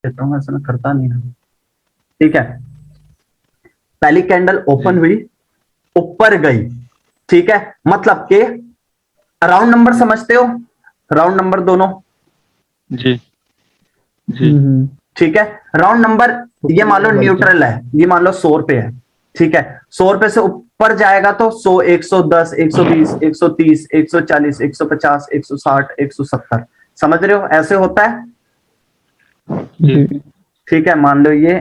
देता हूँ, ऐसा मैं करता नहीं हूँ। ठीक है, पहली कैंडल ओपन हुई, ऊपर गई। ठीक है, मतलब के राउंड नंबर समझते हो, राउंड नंबर दोनों। जी जी ठीक है, राउंड नंबर, ये मान लो न्यूट्रल है, ये मान लो 100 रुपए है। ठीक है, 100 रुपए से ऊपर जाएगा तो 100, 110, 120, 130, 140, 150, 160, 170। समझ रहे हो, ऐसे होता है। जी ठीक है, मान लो ये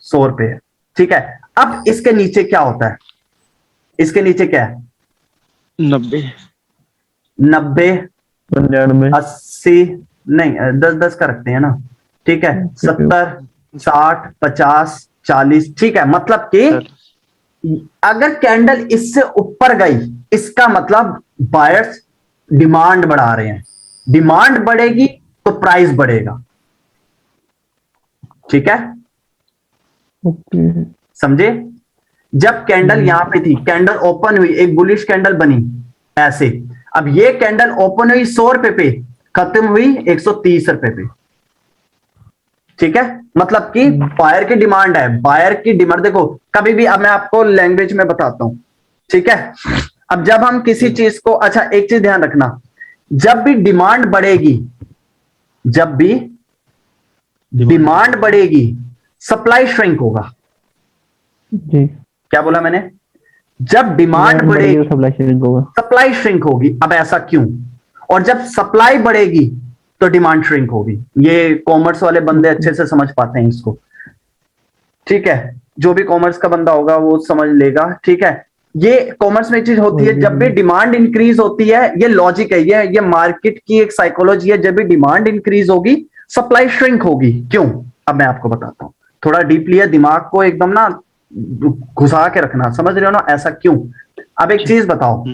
100 रुपए है। ठीक है, अब इसके नीचे क्या होता है, इसके नीचे क्या है, 90 90, 99 80, नहीं 10-10 का रखते हैं ना। ठीक है, 70, 60, 50, 40। ठीक है, मतलब कि अगर कैंडल इससे ऊपर गई, इसका मतलब बायर्स डिमांड बढ़ा रहे हैं, डिमांड बढ़ेगी तो प्राइस बढ़ेगा। ठीक है, ओके समझे। जब कैंडल यहां पे थी, कैंडल ओपन हुई, एक बुलिश कैंडल बनी ऐसे, अब ये कैंडल ओपन हुई 100 रुपए पे, खत्म हुई 130 रुपए पे। ठीक है, मतलब कि बायर की डिमांड है, बायर की डिमांड देखो कभी भी, अब मैं आपको लैंग्वेज में बताता हूं। ठीक है, अब जब हम किसी चीज को, अच्छा एक चीज ध्यान रखना, जब भी डिमांड बढ़ेगी, जब भी डिमांड बढ़ेगी, सप्लाई श्रिंक होगा। जी, क्या बोला मैंने, जब डिमांड बढ़ेगी सप्लाई श्रिंक होगा। सप्लाई श्रिंक होगी। अब ऐसा क्यों, और जब सप्लाई बढ़ेगी तो डिमांड श्रिंक होगी। ये कॉमर्स वाले बंदे अच्छे से समझ पाते हैं इसको। ठीक है, जो भी कॉमर्स का बंदा होगा वो समझ लेगा। ठीक है, ये कॉमर्स में चीज होती है, जब भी डिमांड इंक्रीज होती है, ये लॉजिक है, ये मार्केट की एक साइकोलॉजी है, जब भी डिमांड इंक्रीज होगी सप्लाई श्रिंक होगी। क्यों, अब मैं आपको बताता हूं, थोड़ा डीपली है, दिमाग को एकदम ना घुसा के रखना, समझ रहे हो ना, ऐसा क्यों। अब एक चीज बताओ,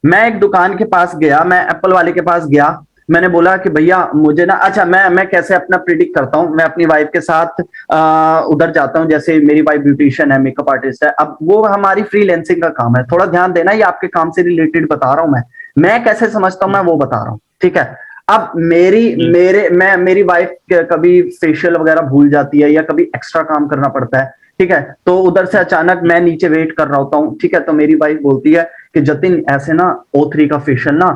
मैं एक दुकान के पास गया, मैं एप्पल वाले के पास गया, मैंने बोला कि भैया मुझे ना, अच्छा मैं कैसे अपना प्रिडिक्ट करता हूं, मैं अपनी वाइफ के साथ उधर जाता हूं, जैसे मेरी वाइफ ब्यूटिशियन है, मेकअप आर्टिस्ट है, अब वो हमारी फ्रीलैंसिंग का काम है, थोड़ा ध्यान देना, ये आपके काम से रिलेटेड बता रहा हूं मैं कैसे समझता हूं, मैं वो बता रहा हूं। ठीक है, अब मेरी वाइफ कभी फेशियल वगैरह भूल जाती है, या कभी एक्स्ट्रा काम करना पड़ता है। ठीक है, तो उधर से अचानक मैं नीचे वेट कर रहा होता हूँ। ठीक है, तो मेरी वाइफ बोलती है कि जतिन ऐसे ना O3 का फेशियल ना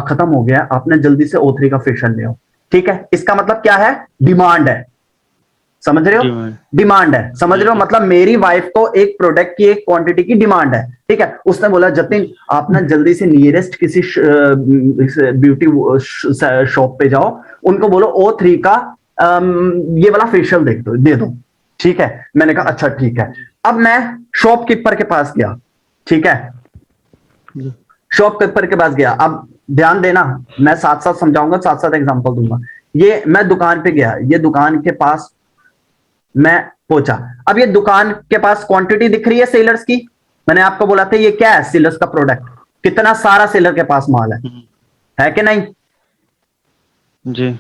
खत्म हो गया, आपने जल्दी से O3 का फेशियल ले आओ। ठीक है, इसका मतलब क्या है, डिमांड है, समझ रहे हो, डिमांड है, समझ रहे हो, मतलब मेरी वाइफ को एक प्रोडक्ट की एक क्वांटिटी की डिमांड है। ठीक है, उसने बोला जतिन आप ना जल्दी से नियरेस्ट किसी ब्यूटी शॉप पे जाओ, उनको बोलो O3 का ये वाला फेशियल दे दो। ठीक है, मैंने कहा अच्छा ठीक है। अब मैं शॉपकीपर के पास गया। ठीक है, शॉपकीपर के पास गया, अब ध्यान देना, मैं साथ साथ समझाऊंगा, साथ साथ एग्जांपल दूंगा। ये मैं दुकान पे गया, ये दुकान के पास मैं पहुंचा, अब ये दुकान के पास क्वांटिटी दिख रही है सेलर्स की, मैंने आपको बोला था ये क्या है, सेलर्स का प्रोडक्ट, कितना सारा सेलर के पास माल है कि नहीं। जी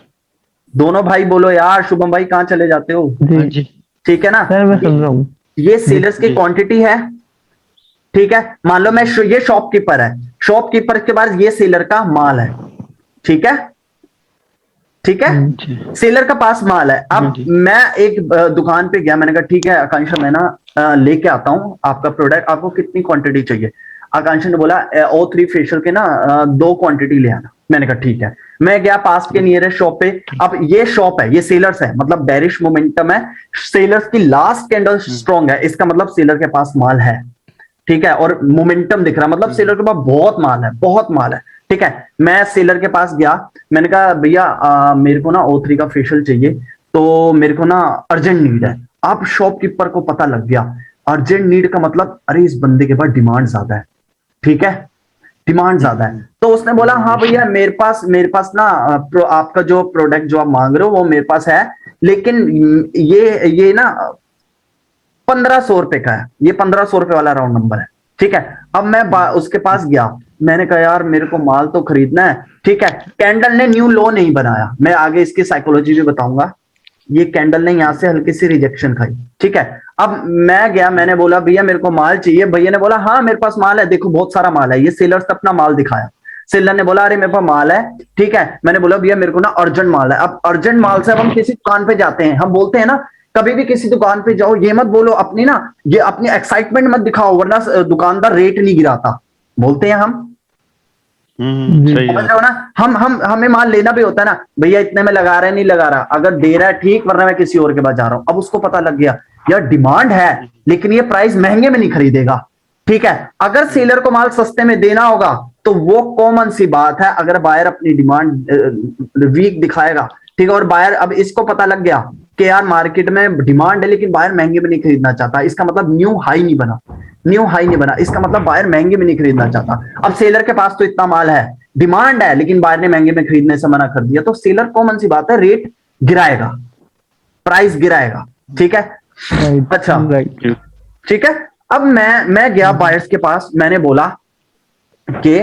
दोनों भाई बोलो यार, शुभम भाई कहां चले जाते हो। जी ठीक है ना, सर मैं सुन रहा हूँ। ये सेलर्स की क्वांटिटी है। ठीक है, मान लो मैं ये शॉपकीपर है, शॉपकीपर के पास ये सेलर का माल है। ठीक है, ठीक है, सेलर का पास माल है। अब मैं एक दुकान पे गया, मैंने कहा ठीक है आकांक्षा, मैं ना लेके आता हूं आपका प्रोडक्ट, आपको कितनी क्वांटिटी चाहिए। आकांक्षा ने बोला O3 फेशियल के ना 2 क्वांटिटी ले आना। मैंने कहा ठीक है, मैं गया पास के नियरेस्ट शॉप पे। अब ये शॉप है, ये सेलर्स है, मतलब बेरिश मोमेंटम है, सेलर्स की लास्ट कैंडल स्ट्रॉन्ग है, इसका मतलब सेलर के पास माल है। ठीक है, और मोमेंटम दिख रहा, मतलब सेलर के पास बहुत माल है, बहुत माल है। ठीक है, मैं सेलर के पास गया, मैंने कहा भैया मेरे को ना O3 का फेशियल चाहिए, तो मेरे को ना अर्जेंट नीड है। अब शॉपकीपर को पता लग गया अर्जेंट नीड का मतलब, अरे इस बंदे के पास डिमांड ज्यादा है। ठीक है, डिमांड ज्यादा है, तो उसने बोला हाँ भैया मेरे पास ना आपका जो प्रोडक्ट जो आप मांग रहे हो वो मेरे पास है, लेकिन ये ना 1500 रुपए का है, ये 1500 रुपए वाला राउंड नंबर है। ठीक है, अब मैं उसके पास गया, मैंने कहा यार मेरे को माल तो खरीदना है। ठीक है, कैंडल ने न्यू लो नहीं बनाया, मैं आगे इसकी साइकोलॉजी भी बताऊंगा। ये कैंडल ने यहां से हल्की सी रिजेक्शन खाई। ठीक है, अब मैं गया, मैंने बोला भैया मेरे को माल चाहिए, भैया ने बोला हाँ मेरे पास माल है, देखो बहुत सारा माल है, ये सेलर्स अपना माल दिखाया। सेलर ने बोला अरे मेरे पास माल है, ठीक है, मैंने बोला भैया मेरे को ना अर्जेंट माल है। अब अर्जेंट माल से अब हम किसी दुकान पे जाते हैं, हम बोलते हैं ना, कभी भी किसी दुकान पे जाओ ये मत बोलो अपनी ना, ये अपनी एक्साइटमेंट मत दिखाओ वरना दुकानदार रेट नहीं गिराता, बोलते हैं हम। सही समझ है। रहे हो ना, हम हमें माल लेना भी होता है ना, भैया इतने में लगा रहा है नहीं लगा रहा, अगर दे रहा है ठीक, वरना मैं किसी और के पास जा रहा हूं। अब उसको पता लग गया यार डिमांड है लेकिन ये प्राइस महंगे में नहीं खरीदेगा, ठीक है। अगर सेलर को माल सस्ते में देना होगा तो वो कॉमन सी बात है, अगर बायर अपनी डिमांड वीक दिखाएगा, ठीक है, और बायर, अब इसको पता लग गया कि यार मार्केट में डिमांड है लेकिन बायर महंगे में नहीं खरीदना चाहता, इसका मतलब न्यू हाई नहीं बना, न्यू हाई नहीं बना, इसका मतलब बायर महंगे में नहीं खरीदना चाहता। अब सेलर के पास तो इतना माल है, डिमांड है, लेकिन बायर ने महंगे में खरीदने से मना कर दिया, तो सेलर कॉमन सी बात है रेट गिराएगा, प्राइस गिराएगा, ठीक है। राइट अच्छा राइट ठीक है। अब मैं गया बायर्स के पास, मैंने बोला कि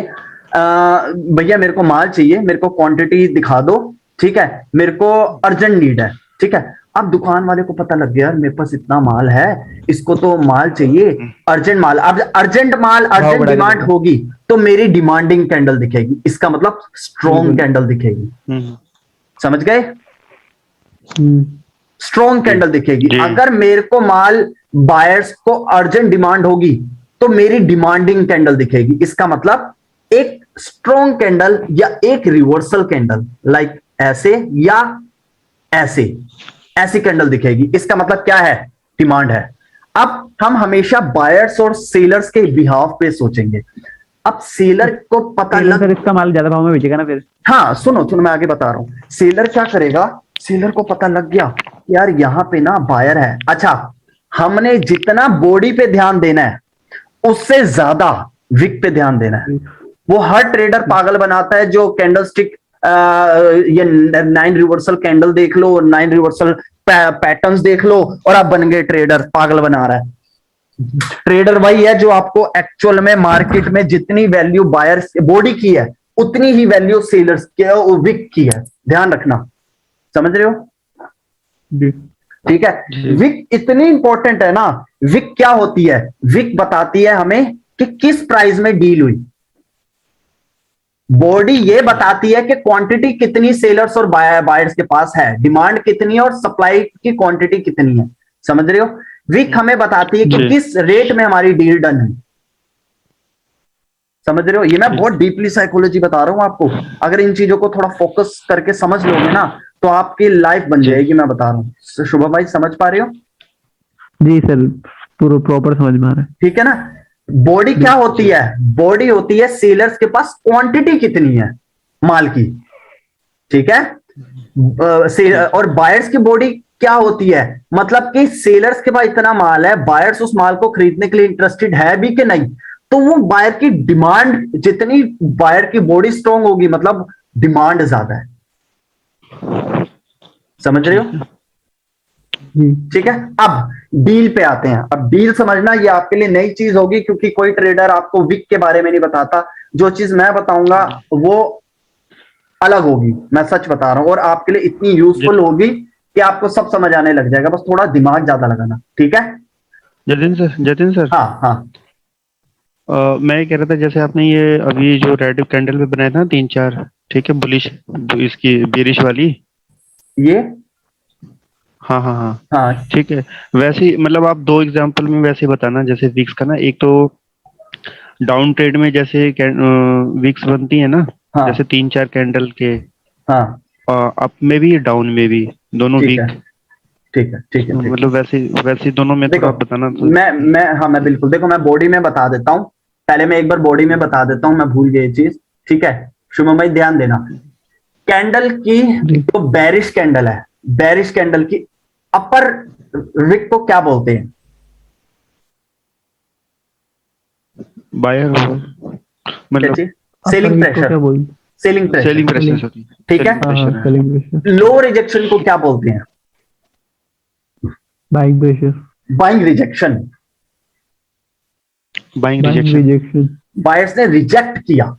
भैया मेरे को माल चाहिए, मेरे को क्वांटिटी दिखा दो, ठीक है, मेरे को अर्जेंट नीड है, ठीक है। अब दुकान वाले को पता लग गया मेरे पास इतना माल है, इसको तो माल चाहिए अर्जेंट माल। अब अर्जेंट माल, अर्जेंट बढ़ा के डिमांड देखो। होगी तो मेरी डिमांडिंग कैंडल दिखेगी, इसका मतलब स्ट्रॉन्ग कैंडल दिखेगी, समझ गए, स्ट्रॉन्ग कैंडल दिखेगी। जी। अगर मेरे को माल बायर्स को अर्जेंट डिमांड होगी तो मेरी डिमांडिंग कैंडल दिखेगी, इसका मतलब एक स्ट्रॉन्ग कैंडल या एक रिवर्सल कैंडल, लाइक ऐसे या ऐसे, ऐसी कैंडल दिखेगी, इसका मतलब क्या है, डिमांड है। अब हम हमेशा बायर्स और सेलर्स के बिहाफ पे सोचेंगे। अब सेलर को पता लग, सर इसका माल ज्यादा भाव में बेचेगा ना फिर। हाँ सुनो सुनो मैं आगे बता रहा हूं, सेलर क्या करेगा, सेलर को पता लग गया यार यहां पे ना बायर है, अच्छा हमने जितना बॉडी पे ध्यान देना है उससे ज्यादा विक पे ध्यान देना है। वो हर ट्रेडर पागल बनाता है जो कैंडल स्टिक, ये 9 रिवर्सल कैंडल देख लो, 9 रिवर्सल पैटर्न्स देख लो और आप बन गए ट्रेडर, पागल बना रहा है। ट्रेडर वही है जो आपको एक्चुअल में मार्केट में जितनी वैल्यू बायर्स बॉडी की है उतनी ही वैल्यू सेलर्स के विक की है, ध्यान रखना, समझ रहे हो, जी ठीक है। विक इतनी इंपॉर्टेंट है ना, विक क्या होती है, विक बताती है हमें कि किस प्राइस में डील हुई, बॉडी ये बताती है कि क्वांटिटी कितनी सेलर्स और बायर्स के पास है, डिमांड कितनी है और सप्लाई की क्वांटिटी कितनी है, समझ रहे हो। विक हमें बताती है कि जी। किस रेट में हमारी डील डन हुई, समझ रहे हो। ये मैं बहुत डीपली साइकोलॉजी बता रहा हूं आपको, अगर इन चीजों को थोड़ा फोकस करके समझ लोगे ना तो आपकी लाइफ बन जी। जाएगी, मैं बता रहा हूं। शुभम भाई समझ पा रहे हो, जी सर पूरा प्रॉपर समझ में आ रहा है। ठीक है ना। बॉडी क्या होती है, बॉडी होती है सेलर्स के पास क्वांटिटी कितनी है माल की, ठीक है। और बायर्स की बॉडी क्या होती है, मतलब कि सेलर्स के पास इतना माल है, बायर्स उस माल को खरीदने के लिए इंटरेस्टेड है भी कि नहीं, तो वो बायर की डिमांड, जितनी बायर की बॉडी स्ट्रांग होगी मतलब डिमांड ज्यादा है, समझ रहे हो, ठीक है। अब डील पे आते हैं, अब डील समझना ये आपके लिए नई चीज होगी क्योंकि कोई ट्रेडर आपको विक के बारे में नहीं बताता, जो चीज मैं बताऊंगा वो अलग होगी, मैं सच बता रहा हूं, और आपके लिए इतनी यूजफुल होगी कि आपको सब समझ आने लग जाएगा, बस थोड़ा दिमाग ज्यादा लगाना, ठीक है। जतिन सर हाँ हाँ मैं ये कह रहा था जैसे आपने ये अभी जो रेड कैंडल पे बनाया था ना 3-4, ठीक है, बुलिश, इसकी बेरिश वाली, ये हाँ हाँ हाँ हाँ ठीक है। वैसे ही मतलब आप 2 एग्जांपल में वैसे बताना, जैसे विक्स का ना, एक तो डाउन ट्रेड में जैसे विक्स बनती है ना, हाँ जैसे 3-4 कैंडल के, हाँ अप में भी डाउन में भी दोनों ठीक है वीक, ठीक है ठीक है ठीक है। मतलब वैसे वैसे दोनों में देखो थोड़ा बताना तो। मैं बिल्कुल, देखो मैं बॉडी में बता देता हूं, पहले मैं एक बार बॉडी में बता देता हूं, मैं भूल गई चीज, ठीक है। शुभम भाई ध्यान देना, कैंडल की जो बेरिश कैंडल है, बेरिश कैंडल की अपर विक को क्या बोलते हैं, बायर मतलब सेलिंग अपन को क्या प्रेशर, बोल, सेलिंग प्रेशर, सेलिंग प्रेशर, ठीक है। सेलिंग प्रेशर, लो रिजेक्शन को क्या बोलते हैं, buying pressure, buying rejection, buying buying rejection, rejection, buyers ने रिजेक्ट किया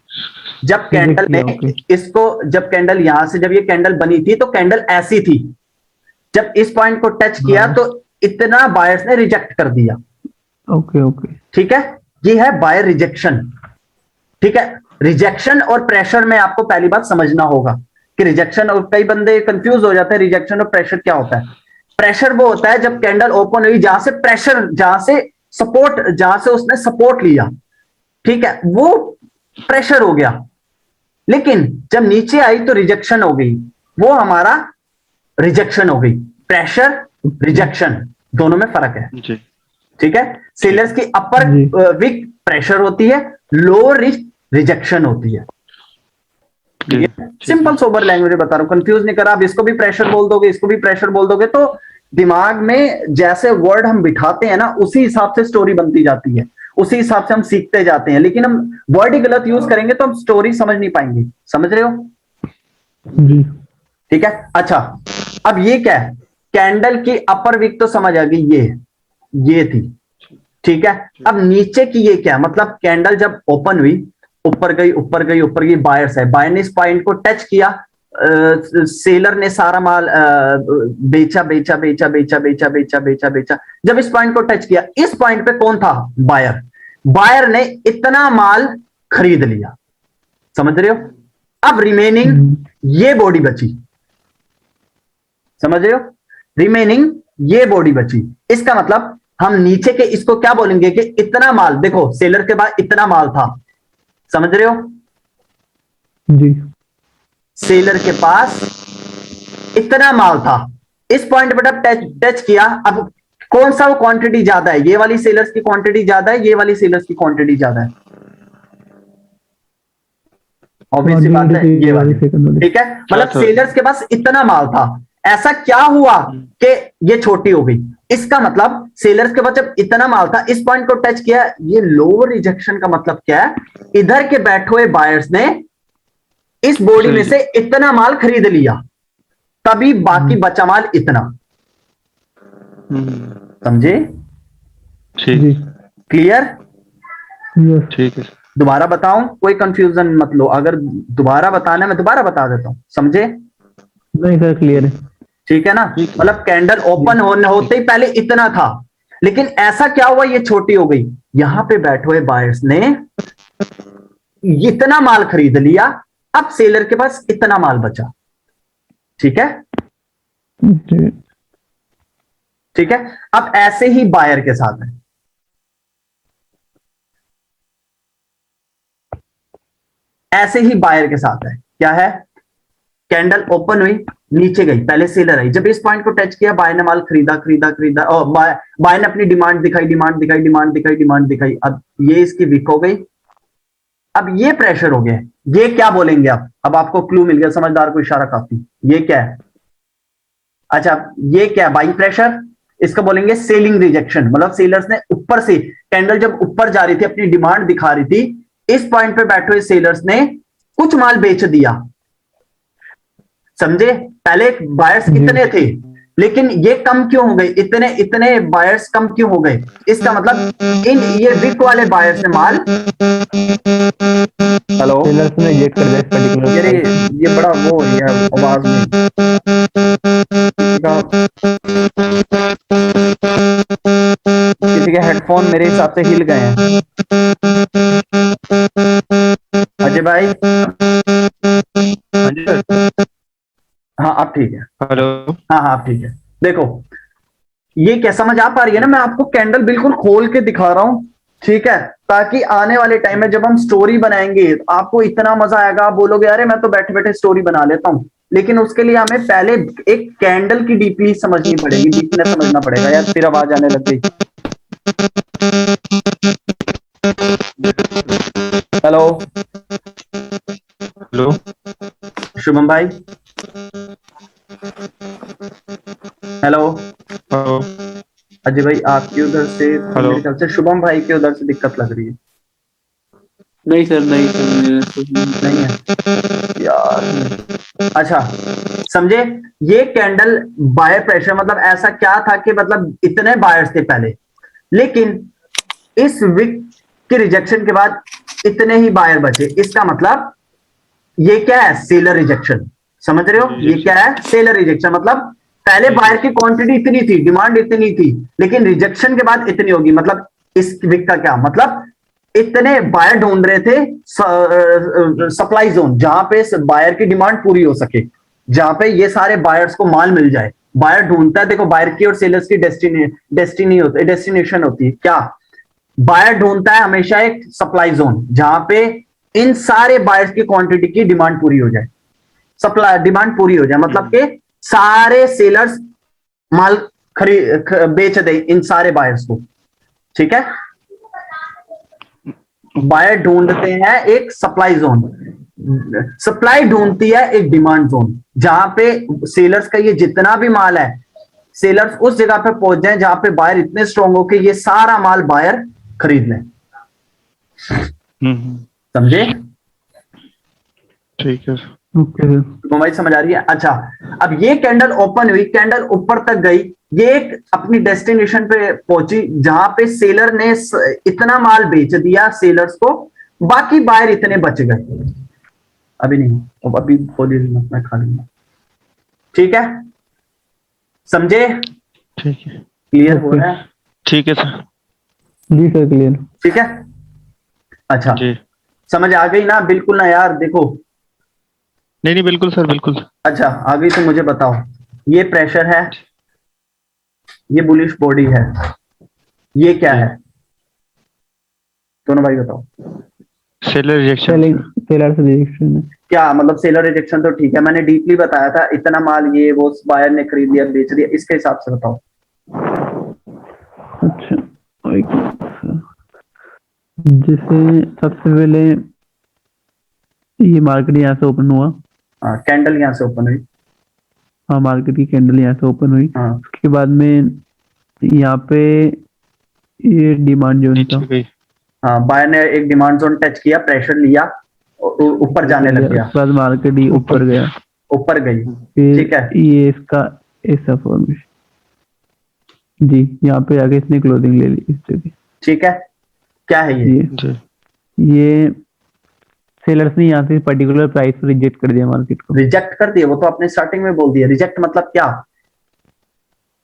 जब कैंडल किया, में ओके। इसको, जब कैंडल यहां से, जब ये कैंडल बनी थी तो कैंडल ऐसी थी, जब इस पॉइंट को टच किया तो इतना बायर्स ने रिजेक्ट कर दिया, ओके ओके ठीक है। ये है बायर रिजेक्शन, ठीक है। रिजेक्शन और प्रेशर में आपको पहली बात समझना होगा कि रिजेक्शन, और कई बंदे कंफ्यूज हो जाते हैं रिजेक्शन और प्रेशर क्या होता है। प्रेशर वो होता है जब कैंडल ओपन हुई, जहां से प्रेशर, जहां से सपोर्ट, जहां से उसने सपोर्ट लिया, ठीक है, वो प्रेशर हो गया। लेकिन जब नीचे आई तो रिजेक्शन हो गई, वो हमारा रिजेक्शन हो गई। प्रेशर रिजेक्शन दोनों में फर्क है, जी ठीक है। सेलर्स की अपर जी। विक प्रेशर होती है, लोअर रिजेक्शन होती है। जी सिंपल सोबर लैंग्वेज में बता रहा हूं, कंफ्यूज नहीं करा। आप इसको भी प्रेशर बोल दोगे, इसको भी प्रेशर बोल दोगे, तो दिमाग में जैसे वर्ड हम बिठाते हैं ना, उसी हिसाब से स्टोरी बनती जाती है, उसी हिसाब से हम सीखते जाते हैं। लेकिन हम वर्ड ही गलत यूज करेंगे तो हम स्टोरी समझ नहीं पाएंगे। समझ रहे हो? जी ठीक है। अच्छा, अब ये क्या है? कैंडल की अपर विक तो समझ आ गई, ये थी, ठीक है। अब नीचे की ये क्या, मतलब कैंडल जब ओपन हुई, ऊपर गई ऊपर गई ऊपर गई, बायर्स है, बायर ने इस पॉइंट को टच किया, सेलर ने सारा माल बेचा बेचा बेचा बेचा बेचा बेचा बेचा बेचा। जब इस पॉइंट को टच किया, इस पॉइंट पे कौन था? बायर। बायर ने इतना माल खरीद लिया। समझ रहे हो? अब रिमेनिंग ये बॉडी बची, समझ रहे हो? रिमेनिंग ये बॉडी बची। इसका मतलब हम नीचे के इसको क्या बोलेंगे कि इतना माल, देखो सेलर के पास इतना माल था, समझ रहे हो? जी सेलर के पास इतना माल था, इस पॉइंट पर जब टच किया, अब कौन सा वो क्वांटिटी ज्यादा है? ये वाली सेलर्स की क्वांटिटी ज्यादा है, ये वाली सेलर्स की क्वांटिटी ज्यादा है? ऑब्वियस सी बात है, ये वाली, ठीक है। मतलब सेलर्स के पास इतना माल था, ऐसा क्या हुआ कि ये छोटी हो गई? इसका मतलब सेलर्स के पास जब इतना माल था, इस पॉइंट को टच किया, ये लोअर रिजेक्शन का मतलब क्या है? इधर के बैठे हुए बायर्स ने इस बॉडी में से इतना माल खरीद लिया, तभी बाकी बचा माल इतना। समझे? ठीक जी क्लियर? यस ठीक है दोबारा बताऊं, कोई कंफ्यूजन मत लो। अगर दोबारा बताना है मैं दोबारा बता देता हूं, समझे? नहीं सर क्लियर है। ठीक है ना? ठीक है। मतलब कैंडल ओपन होने होते ही पहले इतना था, लेकिन ऐसा क्या हुआ, ये छोटी हो गई। यहां पे बैठे हुए बायर्स ने इतना माल खरीद लिया, अब सेलर के पास इतना माल बचा। ठीक है? जी ठीक है। अब ऐसे ही बायर के साथ है, ऐसे ही बायर के साथ है। क्या है? कैंडल ओपन हुई, नीचे गई, पहले सेलर आई, जब इस पॉइंट को टच किया, बाय ने माल खरीदा खरीदा खरीदा, और बाय ने अपनी डिमांड दिखाई डिमांड दिखाई डिमांड दिखाई डिमांड दिखाई। अब ये इसकी वीक हो गई, अब ये प्रेशर हो गया। ये क्या बोलेंगे आप? अब आपको क्लू मिल गया, समझदार को इशारा काफी। ये क्या है? अच्छा, ये क्या है? Buying pressure. इसका बोलेंगे सेलिंग रिजेक्शन। मतलब सेलर्स ने ऊपर से, कैंडल जब ऊपर जा रही थी, अपनी डिमांड दिखा रही थी, इस पॉइंट पे बैठे हुए सेलर्स ने कुछ माल बेच दिया। समझे? पहले बायर्स कितने थे, लेकिन ये कम क्यों हो गए? इतने इतने बायर्स कम क्यों हो गए? इसका मतलब इन ये विक वाले बायर्स ने माल, हेलो, सेलर्स ने रिजेक्ट कर दिया इस पर्टिकुलर ये बड़ा वो हो रही है आवाज में, किसी के हेडफोन मेरे हिसाब से हिल गए हैं। अजय भाई, हाँ जी सर। हाँ अब ठीक है। हेलो। हाँ हाँ अब ठीक है। देखो, ये क्या समझ आ पा रही है ना? मैं आपको कैंडल बिल्कुल खोल के दिखा रहा हूं, ठीक है, ताकि आने वाले टाइम में जब हम स्टोरी बनाएंगे आपको इतना मजा आएगा, आप बोलोगे अरे मैं तो बैठे बैठे स्टोरी बना लेता हूं। लेकिन उसके लिए हमें पहले एक कैंडल की डीपली समझनी पड़ेगी, डीपनेस समझना पड़ेगा। यार फिर आवाज आने लग गई। Hello hello. शुभम भाई, हेलो हेलो। अजय भाई, आपकी उधर से हेलो। मेरे ख्याल से शुभम भाई के उधर से दिक्कत लग रही है। नहीं सर नहीं सर नहीं है यार। अच्छा, समझे? ये कैंडल बायर प्रेशर, मतलब ऐसा क्या था कि मतलब इतने बायर्स थे पहले, लेकिन इस विक के रिजेक्शन के बाद इतने ही बायर बचे। इसका मतलब ये क्या है? Seller rejection. समझ रहे हो? ये क्या है? Seller rejection. मतलब पहले बायर की क्वांटिटी इतनी थी, डिमांड इतनी थी, लेकिन रिजेक्शन के बाद इतनी होगी। मतलब इस विक का क्या मतलब? इतने बायर ढूंढ रहे थे सप्लाई जोन, जहां पे बायर की डिमांड पूरी हो सके, जहां पे ये सारे बायर्स को माल मिल जाए। बायर ढूंढता है, देखो बायर की और सेलर्स की डेस्टिनेशन होती है क्या? बायर ढूंढता है हमेशा एक सप्लाई जोन जहां पे इन सारे बायर्स की क्वांटिटी की डिमांड पूरी हो जाए, सप्लाई डिमांड पूरी हो जाए, मतलब कि सारे सेलर्स माल बेच दे इन सारे बायर्स को। ठीक है, बायर ढूंढते हैं एक सप्लाई जोन, सप्लाई ढूंढती है एक डिमांड जोन, जहां पे सेलर्स का ये जितना भी माल है, सेलर्स उस जगह पे पहुंच जाए जहां पे बायर इतने स्ट्रांग हो कि ये सारा माल बायर खरीद लें। समझे? ठीक है। Okay sir. तो भाई समझ आ रही है? अच्छा, अब ये कैंडल ओपन हुई, कैंडल ऊपर तक गई, ये एक अपनी डेस्टिनेशन पे पहुंची जहां पे सेलर ने इतना माल बेच दिया सेलर्स को, बाकी बायर इतने बच गए। अभी नहीं, अब अभी थोड़ी देर में मैं खा लूंगा। ठीक है, समझे? ठीक है। क्लियर हो रहा है? ठीक है सर। जी सर क्लियर। ठीक है, अच्छा जी। समझ आ गई ना? बिल्कुल ना यार, देखो नहीं बिल्कुल सर, बिल्कुल। अच्छा आ गई तो मुझे बताओ, ये प्रेशर है, ये बुलिश बॉडी है, ये क्या है? दोनों भाई बताओ। Seller rejection. सेलिंग सेलर से रिजेक्शन है। क्या मतलब? सेलर रिजेक्शन तो ठीक है, मैंने डीपली बताया था, इतना माल ये वो बायर ने खरीद लिया बेच दिया, इसके हिसाब से बताओ। अच्छा, एक मिनट। जैसे सबसे पहले ये मार्केट यहाँ से ओपन हुआ। हाँ, कैंडल यहाँ से ओपन हुई। हाँ, मार्केट की कैंडल यहाँ से ओपन हुई। हाँ, उसके बाद में यहाँ पे ये डिमांड जोन नीचे था। गई। हाँ, बायर ने एक डिमांड जोन टच किया, प्रेशर लिया, ऊपर जाने लग गया, उसके बाद मार्केट ही ऊपर गया। ऊपर गई। फिर ठीक है, ये इसका ऐसा फॉर्मेशन। जी, यहाँ पे आगे इसने क्लोजिंग ले ली इस जगह। ठीक है, क्या है ये? जी। ये सेलर्स ने यहाँ से पर्टिकुलर प्राइस रिजेक्ट कर दिया मार्केट को। रिजेक्ट कर दिया? वो तो आपने स्टार्टिंग में बोल दिया। रिजेक्ट मतलब क्या?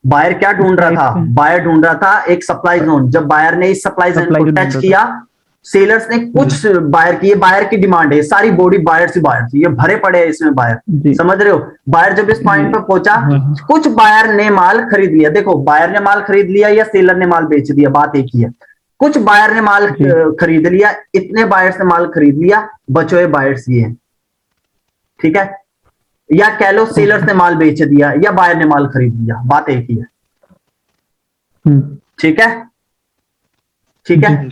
बायर क्या ढूंढ रहा था? बायर ढूंढ रहा था एक सप्लाई जोन। जब बायर ने इस सप्लाई जोन को टच किया, सेलर्स ने कुछ बायर की, ये बायर की डिमांड है, सारी बॉडी बायर से बायर थी, ये भरे पड़े हैं इसमें बायर। समझ रहे हो? बायर जब इस पॉइंट पे पहुंचा, कुछ बायर ने माल खरीद लिया। देखो, बायर ने माल खरीद लिया या सेलर ने माल बेच दिया, बात एक ही है। कुछ बायर ने माल खरीद लिया, इतने बायर्स ने माल खरीद लिया, बचे हुए बायर्स ये हैं। ठीक है, या कह लो सेलर्स ने माल बेच दिया या बायर ने माल खरीद लिया, बात एक ही है। ठीक है, ठीक है।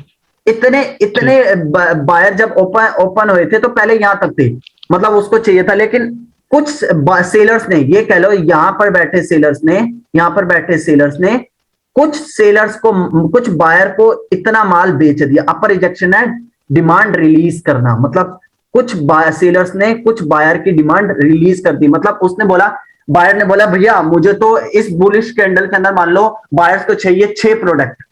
इतने इतने बायर जब ओपन हुए थे तो पहले यहां तक थे, मतलब उसको चाहिए था, लेकिन कुछ सेलर्स ने, ये कह लो यहां पर बैठे सेलर्स ने, यहां पर बैठे सेलर्स ने कुछ सेलर्स को, कुछ बायर को इतना माल बेच दिया। अपर रिजेक्शन है डिमांड रिलीज करना, मतलब कुछ सेलर्स ने कुछ बायर की डिमांड रिलीज कर दी। मतलब उसने बोला, बायर ने बोला भैया मुझे तो इस बुलिश कैंडल के अंदर मान लो बायर्स को चाहिए 6 प्रोडक्ट,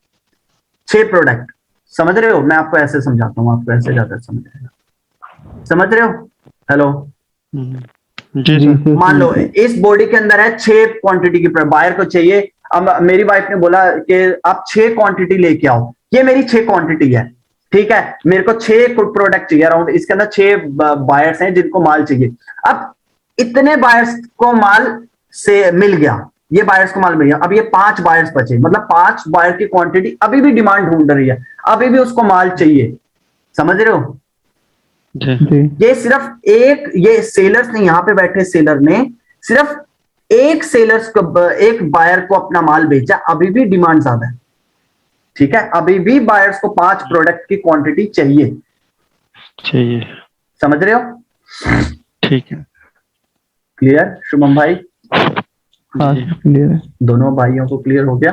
6 प्रोडक्ट। समझ रहे हो? मैं आपको ऐसे समझाता हूं, आपको ऐसे ज्यादा समझ आएगा। समझ रहे हो? हेलो जी सर। मान लो इस बॉडी के अंदर है 6 क्वांटिटी की, बायर को चाहिए। अब मेरी वाइफ ने बोला कि आप 6 क्वांटिटी लेके आओ, ये मेरी 6 क्वांटिटी है। ठीक है, मेरे को 6 प्रोडक्ट चाहिए अराउंड, इसके अंदर 6 बायर्स हैं जिनको माल चाहिए। अब इतने बायर्स को माल से मिल गया, ये बायर्स को माल मिल गया। अब ये 5 बायर्स बचे, मतलब 5 बायर की क्वांटिटी अभी भी डिमांड ढूंढ रही है, अभी भी उसको माल चाहिए। समझ रहे हो? ये सिर्फ एक, ये सेलर्स ने, यहां पे बैठे सेलर ने सिर्फ एक सेलर्स को, एक बायर को अपना माल बेचा, अभी भी डिमांड ज्यादा है। ठीक है, अभी भी बायर्स को 5 प्रोडक्ट की क्वांटिटी चाहिए। समझ रहे हो? ठीक है, क्लियर शुभम भाई? हाँ क्लियर है। दोनों भाइयों को क्लियर हो गया?